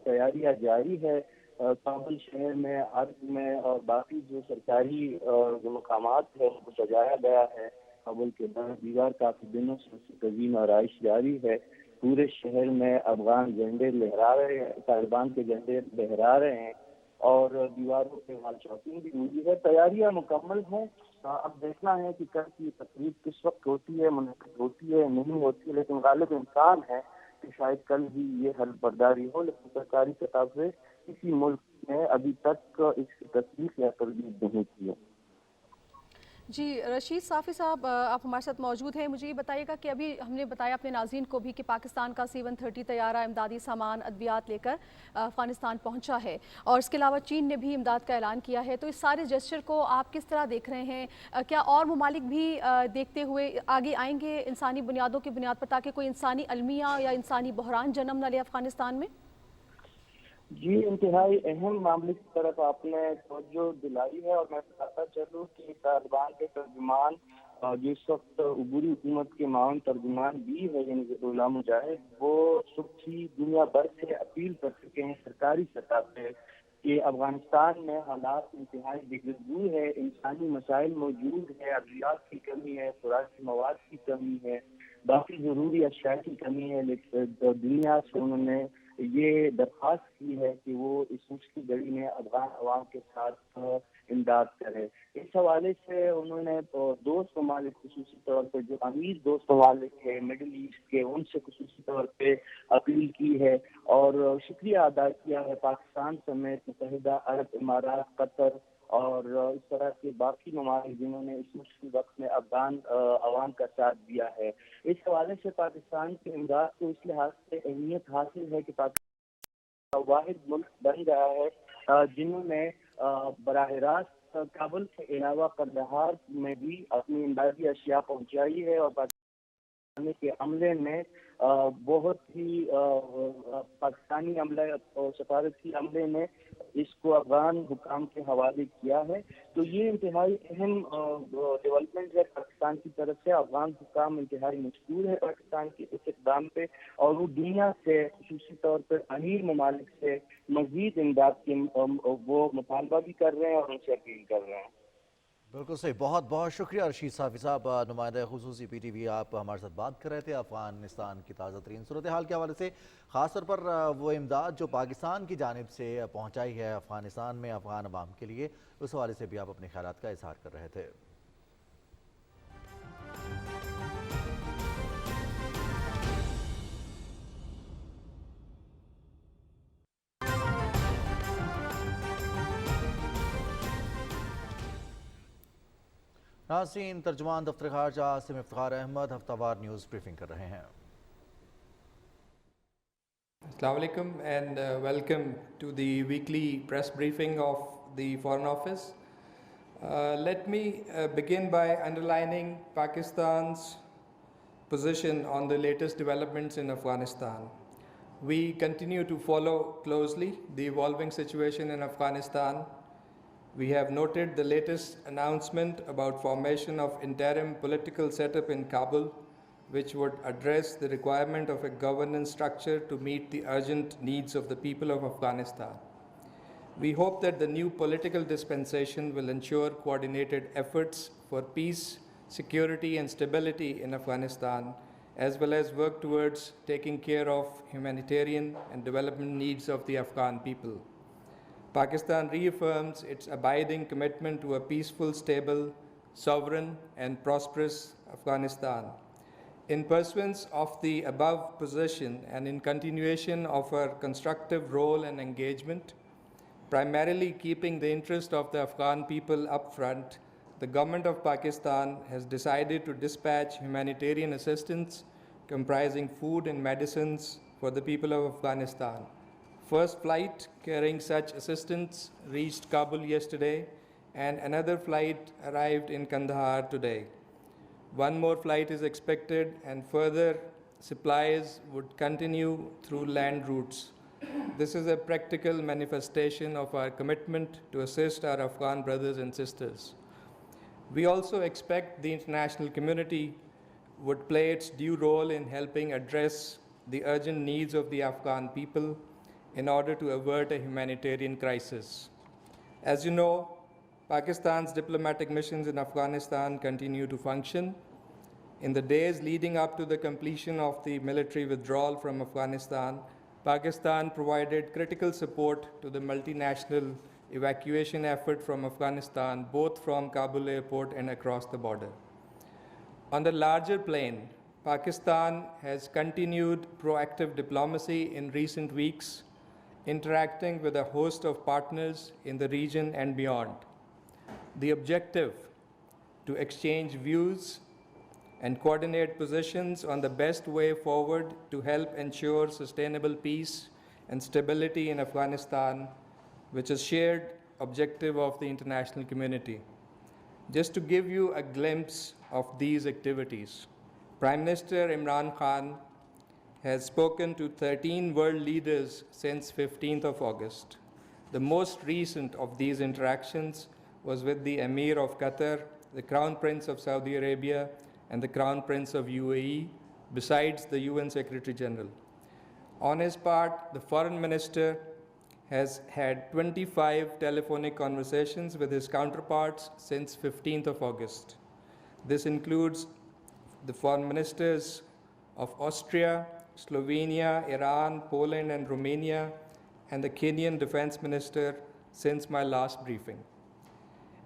तैयारियां जारी है। काबुल शहर में, अर्ज में और बाकी जो सरकारी जो मकामात है वो सजाया गया है। काबुल के दीवार काफी दिनों से उसकी तज़ीन और आइश जारी है। पूरे शहर में अफगान झंडे लहरा रहे हैं, तालिबान के झंडे लहरा रहे हैं और दीवारों पे वहाँ चौकिंग भी हुई है। तैयारियां मुकम्मल हैं। अब देखना है कि कल की तकरीब किस वक्त होती है, मुनक़िद होती है नहीं होती है, लेकिन गालिब इम्कान है कि शायद कल ही ये हल बर्दारी हो। लेकिन सरकारी सतह से किसी मुल्क ने अभी तक इसकी तस्दीक या तरदीद नहीं की है। जी रशीद साफ़ी साहब, आप हमारे साथ मौजूद हैं। मुझे ये बताइएगा कि अभी हमने बताया अपने नाज़रीन को भी कि पाकिस्तान का C-130 तैयारा इमदादी सामान अद्वियात लेकर अफ़गानिस्तान पहुंचा है और इसके अलावा चीन ने भी इमदाद का ऐलान किया है। तो इस सारे जेस्चर को आप किस तरह देख रहे हैं? क्या और ममालिक भी देखते हुए आगे आएंगे इंसानी बुनियादों की बुनियाद पर, ताकि कोई इंसानी अलमिया या इंसानी बहरान जन्म न ले अफ़गानिस्तान में? जी इंतहाई अहम मामले की तरफ आपने तवज्जो दिलाई है, और मैं बताता चलूँ कि तालिबान के तर्जुमान जिस वक्त अबूरी हुकूमत के माउन तर्जुमान भी है यानी ज़बीहुल्लाह मुजाहिद, वो सुबह ही दुनिया भर से अपील कर चुके हैं सरकारी सतह पे कि अफगानिस्तान में हालात इंतहाई दिग्गज है, इंसानी मसाइल मौजूद है, अद्वियात की कमी है, खुराकी मवाद की कमी है, बाकी ज़रूरी अशिया की कमी है। लेकिन दुनिया से उन्होंने ये दरख्वास्त की है कि वो इस मुश्किल घड़ी में अफगान अवाम के साथ इमदाद करे। इस हवाले से उन्होंने दोस्त ममालिक खुसूसी तौर पर जो अमीर दोस्त ममालिक है मिडिल ईस्ट के, उनसे खुसूसी तौर पे अपील की है और शुक्रिया अदा किया है पाकिस्तान समेत मुत्तहिदा अरब इमारात, कतर और इस तरह के बाकी ममालिक जिन्होंने इस मुश्किल वक्त में अफगान अवाम का साथ दिया है। इस हवाले से पाकिस्तान के इमदाद को इस लिहाज से अहमियत हासिल है कि पाकिस्तान वाहिद मुल्क बन गया है जिन्होंने बराह रास्त काबुल के अलावा कंदहार में भी अपनी इमदादी अशिया पहुंचाई है और पाकिस्तान के अमले ने बहुत ही पाकिस्तानी अमले और सफारती अमले ने इसको अफगान हुकाम के हवाले किया है। तो ये इंतहाई अहम डेवलपमेंट है पाकिस्तान की तरफ से। अफगान हुकाम इंतहाई मशहूर है पाकिस्तान के इस इक़दाम पे और वो दुनिया से खुसूसी तौर पर अमीर ममालिक से मजीद इमदाद की वो मुतालबा भी कर रहे हैं और उनसे अपील कर रहे हैं। बिल्कुल सही, बहुत बहुत शुक्रिया रशीद साफ़ी साहब, नुमाइंदा खुसूसी PTV, आप हमारे साथ बात कर रहे थे अफ़गानिस्तान की ताज़ा तरीन सूरत हाल के हवाले से, ख़ास तौर पर वो इमदाद जो पाकिस्तान की जानिब से पहुँचाई है अफ़गानिस्तान में अफ़गान अवाम के लिए, उस हवाले से भी आप अपने ख़यालात का इज़हार कर रहे थे। नाज़रीन, तर्जुमान दफ्तर ख़ारजा आसिम इफ्तिखार अहमद हफ्तावार न्यूज़ ब्रीफिंग कर रहे हैं। Assalamu alaikum and welcome to the weekly press briefing of the Foreign Office. Let me begin by underlining Pakistan's position on the latest developments in Afghanistan. We continue to follow closely the evolving situation in Afghanistan. We have noted the latest announcement about formation of interim political setup in Kabul, which would address the requirement of a governance structure to meet the urgent needs of the people of Afghanistan. We hope that the new political dispensation will ensure coordinated efforts for peace, security and stability in Afghanistan, as well as work towards taking care of humanitarian and development needs of the Afghan people. Pakistan reaffirms its abiding commitment to a peaceful, stable, sovereign and prosperous Afghanistan. In pursuance of the above position and in continuation of our constructive role and engagement, primarily keeping the interest of the Afghan people up front, the government of Pakistan has decided to dispatch humanitarian assistance comprising food and medicines for the people of Afghanistan. First flight carrying such assistance reached Kabul yesterday, and another flight arrived in Kandahar today. One more flight is expected, and further supplies would continue through land routes. This is a practical manifestation of our commitment to assist our Afghan brothers and sisters. We also expect the international community would play its due role in helping address the urgent needs of the Afghan people in order to avert a humanitarian crisis. As you know, Pakistan's diplomatic missions in Afghanistan continue to function. In the days leading up to the completion of the military withdrawal from Afghanistan, Pakistan provided critical support to the multinational evacuation effort from Afghanistan, both from Kabul airport and across the border. On the larger plane, Pakistan has continued proactive diplomacy in recent weeks, interacting with a host of partners in the region and beyond. The objective to exchange views and coordinate positions on the best way forward to help ensure sustainable peace and stability in Afghanistan, which is a shared objective of the international community. Just to give you a glimpse of these activities, Prime Minister Imran Khan has spoken to 13 world leaders since 15th of August. The most recent of these interactions was with the Emir of Qatar, the Crown Prince of Saudi Arabia, and the Crown Prince of UAE, besides the UN Secretary General. On his part, the Foreign Minister has had 25 telephonic conversations with his counterparts since 15th of August. This includes the Foreign Ministers of Austria, Slovenia, Iran, Poland, and Romania, and the Kenyan Defense Minister since my last briefing.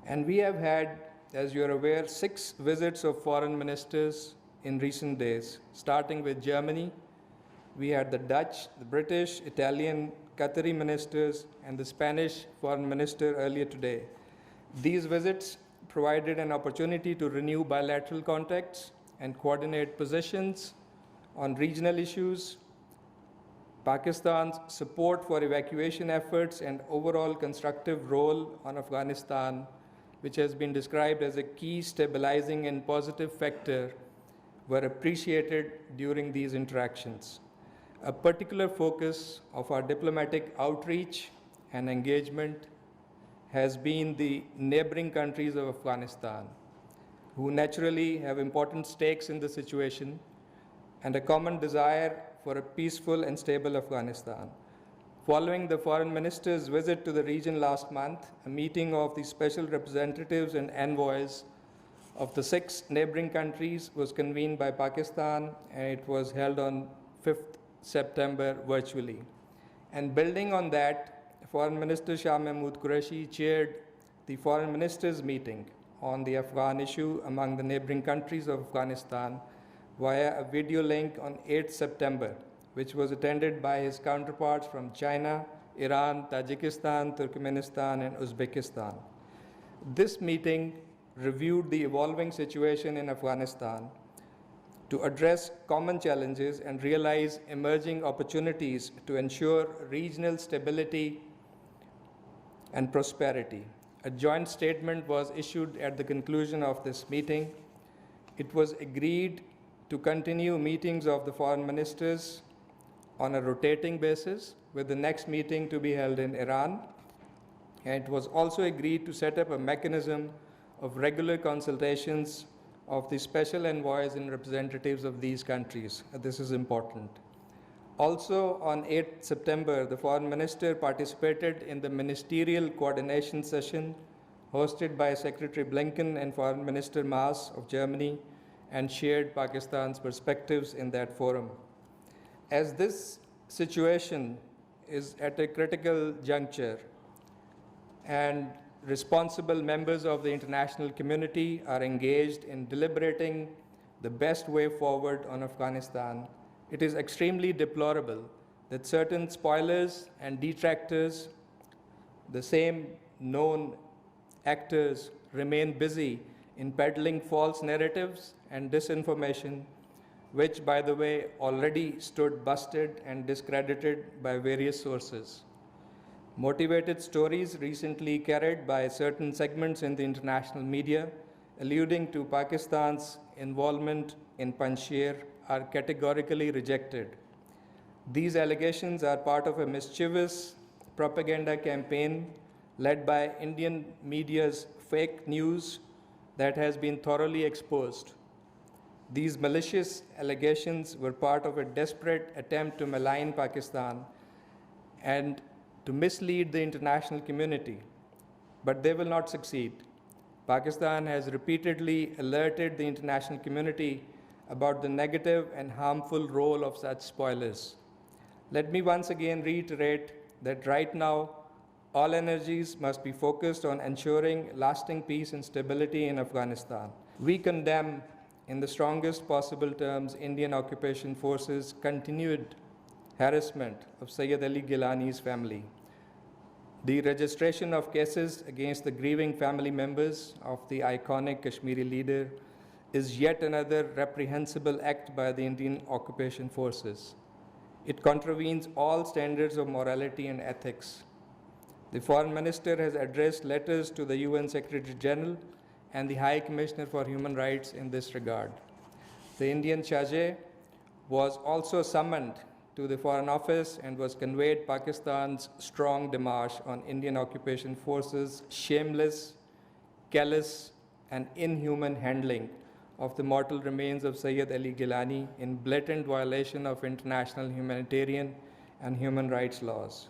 And we have had, as you're aware, 6 visits of foreign ministers in recent days, starting with Germany. We had the Dutch, the British, Italian, Qatari ministers, and the Spanish foreign minister earlier today. These visits provided an opportunity to renew bilateral contacts and coordinate positions on regional issues. Pakistan's support for evacuation efforts and overall constructive role on Afghanistan which has been described as a key stabilizing and positive factor, were appreciated during these interactions. A particular focus of our diplomatic outreach and engagement has been the neighboring countries of Afghanistan, who naturally have important stakes in the situation and a common desire for a peaceful and stable Afghanistan. Following the foreign minister's visit to the region last month, a meeting of the special representatives and envoys of the 6 neighboring countries was convened by Pakistan, and it was held on 5th September virtually. And building on that, Foreign Minister Shah Mahmood Qureshi chaired the foreign ministers' meeting on the Afghan issue among the neighboring countries of Afghanistan via a video link on 8th September, which was attended by his counterparts from China, Iran, Tajikistan, Turkmenistan, and Uzbekistan. This meeting reviewed the evolving situation in Afghanistan to address common challenges and realize emerging opportunities to ensure regional stability and prosperity. A joint statement was issued at the conclusion of this meeting. It was agreed to continue meetings of the foreign ministers on a rotating basis, with the next meeting to be held in Iran. And it was also agreed to set up a mechanism of regular consultations of the special envoys and representatives of these countries. This is important. Also, on 8th September, the foreign minister participated in the ministerial coordination session hosted by Secretary Blinken and Foreign Minister Maas of Germany, and shared Pakistan's perspectives in that forum. As this situation is at a critical juncture and responsible members of the international community are engaged in deliberating the best way forward on Afghanistan, it is extremely deplorable that certain spoilers and detractors, the same known actors, remain busy in peddling false narratives and disinformation, which, by the way, already stood busted and discredited by various sources. Motivated stories recently carried by certain segments in the international media alluding to Pakistan's involvement in Panjshir are categorically rejected. These allegations are part of a mischievous propaganda campaign led by Indian media's fake news that has been thoroughly exposed. These malicious allegations were part of a desperate attempt to malign Pakistan and to mislead the international community, but they will not succeed. Pakistan has repeatedly alerted the international community about the negative and harmful role of such spoilers. Let me once again reiterate that right now, all energies must be focused on ensuring lasting peace and stability in Afghanistan. We condemn in the strongest possible terms Indian occupation forces' continued harassment of Sayyid Ali Gilani's family. The registration of cases against the grieving family members of the iconic Kashmiri leader is yet another reprehensible act by the Indian occupation forces. It contravenes all standards of morality and ethics. The Foreign Minister has addressed letters to the UN Secretary General and the High Commissioner for Human Rights in this regard. The Indian Charge was also summoned to the Foreign Office and was conveyed Pakistan's strong démarche on Indian occupation forces' shameless, callous, and inhuman handling of the mortal remains of Sayyid Ali Gilani in blatant violation of international humanitarian and human rights laws.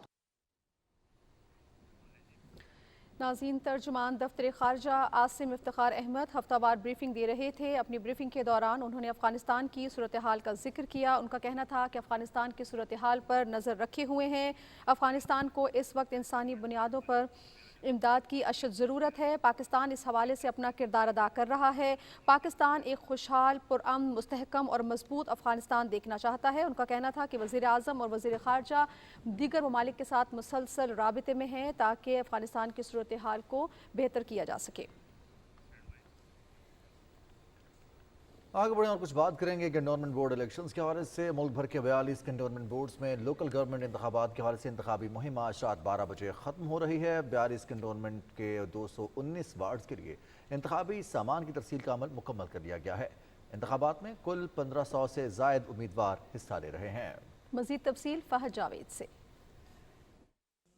नाज़रीन, तर्जुमान दफ्तर ख़ारजा Asim Iftikhar Ahmad हफ्तावार briefing दे रहे थे। अपनी briefing के दौरान उन्होंने अफ़गानिस्तान की सूरत हाल का जिक्र किया। उनका कहना था कि अफ़गानिस्तान की सूरत हाल पर नज़र रखे हुए हैं। अफ़गानिस्तान को इस वक्त इंसानी बुनियादों पर इमदाद की अशद ज़रूरत है। पाकिस्तान इस हवाले से अपना किरदार अदा कर रहा है। पाकिस्तान एक खुशहाल, पुरअमन, मुस्तहकम और मजबूत अफ़गानिस्तान देखना चाहता है। उनका कहना था कि वज़ीर आज़म और वज़ीर ख़ारजा दीगर ममालिक के साथ मुसलसल राबिते में हैं ताकि अफ़गानिस्तान की सूरत हाल को बेहतर किया जा सके। आगे बढ़े और कुछ बात करेंगे कंटोनमेंट बोर्ड इलेक्शंस के हवाले से। मुल्क भर के 42 कंटोनमेंट बोर्ड्स में लोकल गवर्नमेंट इंतखाबात के हवाले से इंतखाबी मुहिम आज रात 12 बजे ख़त्म हो रही है। 42 कंटोनमेंट के 219 वार्ड्स के लिए इंतखाबी सामान की तरसील का अमल मुकम्मल कर लिया गया है। इंतखाबात में कुल 1500 से ज़ायद उम्मीदवार हिस्सा ले रहे हैं। मज़ीद तफसील फहद जावेद से।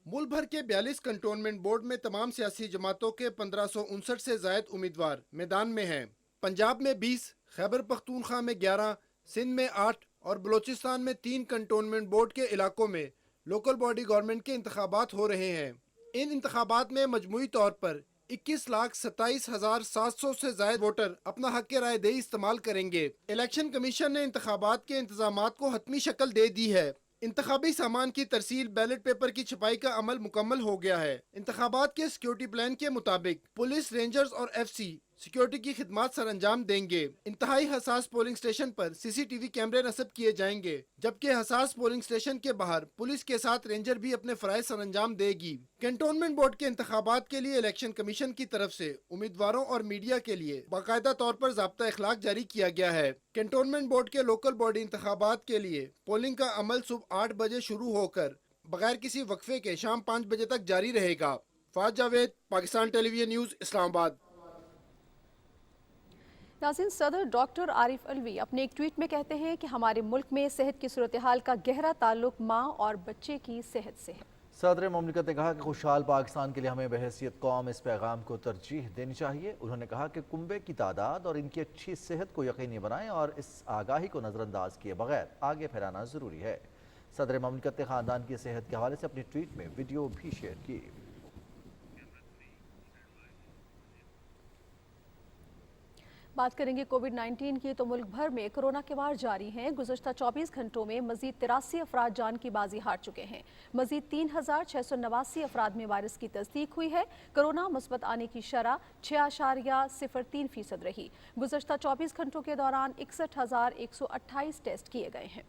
मुल्क भर के 42 कंटोनमेंट बोर्ड में तमाम सियासी जमातों के 1559 से ज़ायद उम्मीदवार मैदान में हैं। पंजाब में 20, खैबर पख्तूनख्वा में 11, सिंध में 8 और बलोचिस्तान में 3 कंटोनमेंट बोर्ड के इलाकों में लोकल बॉडी गवर्नमेंट के इंतखाबात हो रहे हैं। इन इंतखाबात में मजमूई तौर पर 21,27,700 से ज़ायद वोटर अपना हक राय दही इस्तेमाल करेंगे। इलेक्शन कमीशन ने इंतखाबात के इंतजामात को हतमी शक्ल दे दी है। इंतखाबी सामान की तरसील, बैलेट पेपर की छपाई का अमल मुकम्मल हो गया है। इंतखाबात के सिक्योरिटी प्लान के मुताबिक पुलिस, रेंजर्स और FC सिक्योरिटी की खिदमत सर अंजाम देंगे। इंतहाई हसास पोलिंग स्टेशन पर CCTV कैमरे नस्ब किए जाएंगे, जबकि हसास पोलिंग स्टेशन के बाहर पुलिस के साथ रेंजर भी अपने फराइज सर अंजाम देगी। कैंटोनमेंट बोर्ड के इंतखाबात के लिए इलेक्शन कमीशन की तरफ से उम्मीदवारों और मीडिया के लिए बाकायदा तौर पर ज़ाब्ता इखलाक जारी किया गया है। कैंटोनमेंट बोर्ड के लोकल बॉडी इंतखाबात के लिए पोलिंग का अमल सुबह 8 बजे शुरू होकर बगैर किसी वक्फे के शाम 5 बजे तक जारी रहेगा। फाज जावेद, पाकिस्तान टेलीविजन न्यूज़, इस्लामाबाद। नाज़रीन, सदर डॉक्टर आरिफ अलवी अपने एक ट्वीट में कहते हैं कि हमारे मुल्क में सेहत की सूरत हाल का गहरा ताल्लुक माँ और बच्चे की सेहत से है। सदर मुमलिकत ने कहा कि खुशहाल पाकिस्तान के लिए हमें बहैसियत कौम इस पैगाम को तरजीह देनी चाहिए। उन्होंने कहा कि कुंबे की तादाद और इनकी अच्छी सेहत को यकीनी बनाएं और इस आगाही को नज़रअंदाज किए बगैर आगे फैलाना ज़रूरी है। सदर मुमलिकत ने ख़ानदान की सेहत के हवाले से अपनी ट्वीट में वीडियो भी शेयर की। बात करेंगे कोविड-19 की, तो मुल्क भर में कोरोना के वार जारी हैं। गुज़श्ता 24 घंटों में मजीद 83 अफराद जान की बाजी हार चुके हैं। मजीद 3,689 अफराद में वायरस की तस्दीक हुई है। कोरोना मुस्बत आने की शरह 6.03% रही। गुज़श्ता 24 घंटों के दौरान 61,128 टेस्ट किए गए हैं।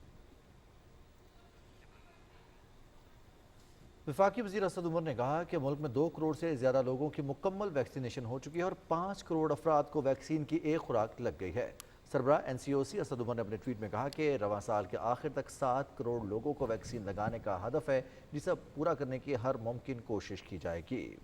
वफाकी वज़ीर असद उमर ने कहा कि मुल्क में 2 करोड़ से ज़्यादा लोगों की मुकम्मल वैक्सीनेशन हो चुकी है और 5 करोड़ अफराद को वैक्सीन की एक खुराक लग गई है। सरबराह NCOC असद उमर ने अपने ट्वीट में कहा कि रवां साल के आखिर तक 7 करोड़ लोगों को वैक्सीन लगाने का हदफ है, जिसे पूरा करने की हर मुमकिन कोशिश की जाएगी।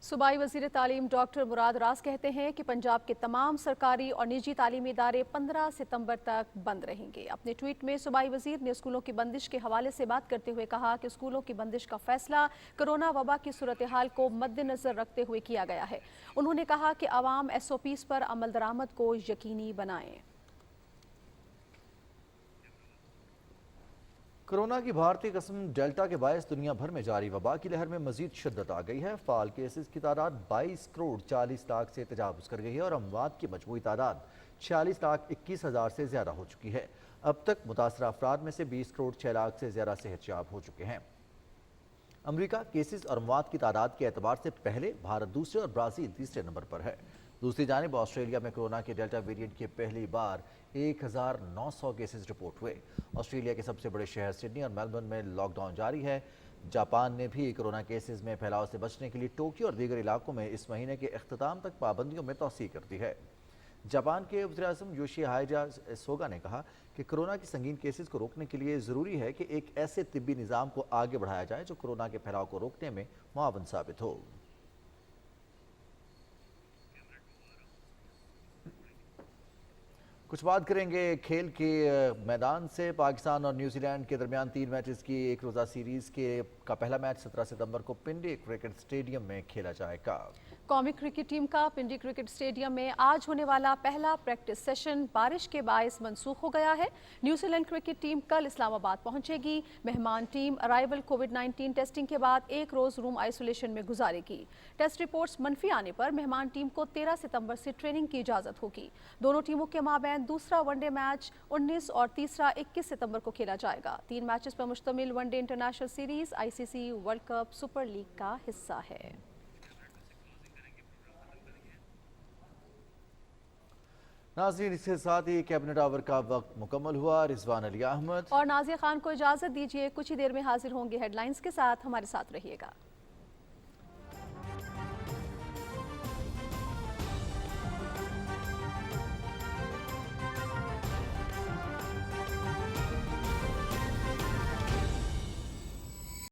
सूबाई वज़ीर तालीम डॉक्टर मुराद रास कहते हैं कि पंजाब के तमाम सरकारी और निजी तालीमी इदारे 15 सितंबर तक बंद रहेंगे। अपने ट्वीट में सूबाई वज़ीर ने स्कूलों की बंदिश के हवाले से बात करते हुए कहा कि स्कूलों की बंदिश का फैसला कोरोना वबा की सूरत हाल को मद्देनज़र रखते हुए किया गया है। उन्होंने कहा कि आवाम SOPs पर अमल दरामद को यकीनी बनाएं। कोरोना की भारतीय किस्म डेल्टा के बायस दुनिया भर में जारी वबा की लहर में मजीद शिद्दत आ गई है। फाल केसेस की तादाद 22 करोड़ 40 लाख से तजावुज़ कर गई है और अमवात की मजमूई तादाद 46,21,000 से ज़्यादा हो चुकी है। अब तक मुतासरा अफराद में से 20 करोड़ 6 लाख से ज़्यादा सेहतयाब हो चुके हैं। अमरीका केसेस और अमवात की तादाद के एतबार से पहले, भारत दूसरे और ब्राज़ील तीसरे नंबर पर है। दूसरी जानिब ऑस्ट्रेलिया में कोरोना के डेल्टा वेरिएंट के पहली बार 1,900 केसेस रिपोर्ट हुए। ऑस्ट्रेलिया के सबसे बड़े शहर सिडनी और मेलबर्न में लॉकडाउन जारी है। जापान ने भी कोरोना केसेस में फैलाव से बचने के लिए टोक्यो और दीगर इलाकों में इस महीने के अख्ताम तक पाबंदियों में तौसीह कर दी है। जापान के वज़ीर-ए-आज़म योशिहाइडा सोगा ने कहा कि कोरोना की संगीन केसेस को रोकने के लिए ज़रूरी है कि एक ऐसे तिब्बी निज़ाम को आगे बढ़ाया जाए जो कोरोना के फैलाव को रोकने में मुआवन साबित हो। कुछ बात करेंगे खेल के मैदान से। पाकिस्तान और न्यूजीलैंड के दरमियान 3 मैचेस की एक रोज़ा सीरीज़ का पहला मैच 17 सितंबर को पिंडी क्रिकेट स्टेडियम में खेला जाएगा। कौमी क्रिकेट टीम का पिंडी क्रिकेट स्टेडियम में आज होने वाला पहला प्रैक्टिस सेशन बारिश के बायस मनसूख हो गया है। न्यूजीलैंड क्रिकेट टीम कल इस्लामाबाद पहुंचेगी। मेहमान टीम अराइवल कोविड-19 टेस्टिंग के बाद 1 रोज़ रूम आइसोलेशन में गुजारेगी। टेस्ट रिपोर्ट्स मनफी आने पर मेहमान टीम को 13 सितंबर से ट्रेनिंग की इजाज़त होगी। दोनों टीमों के माबैन दूसरा वनडे मैच 19 और तीसरा 21 सितंबर को खेला जाएगा। 3 मैचेस पर मुश्तमिल one day international series ICC world cup super league का हिस्सा है। नाज़रीन, इसके साथ ही कैबिनेट आवर का वक्त मुकम्मल हुआ। रिजवान अली अहमद और नाज़िया खान को इजाज़त दीजिए। कुछ ही देर में हाजिर होंगे हेडलाइंस के साथ, हमारे साथ रहिएगा।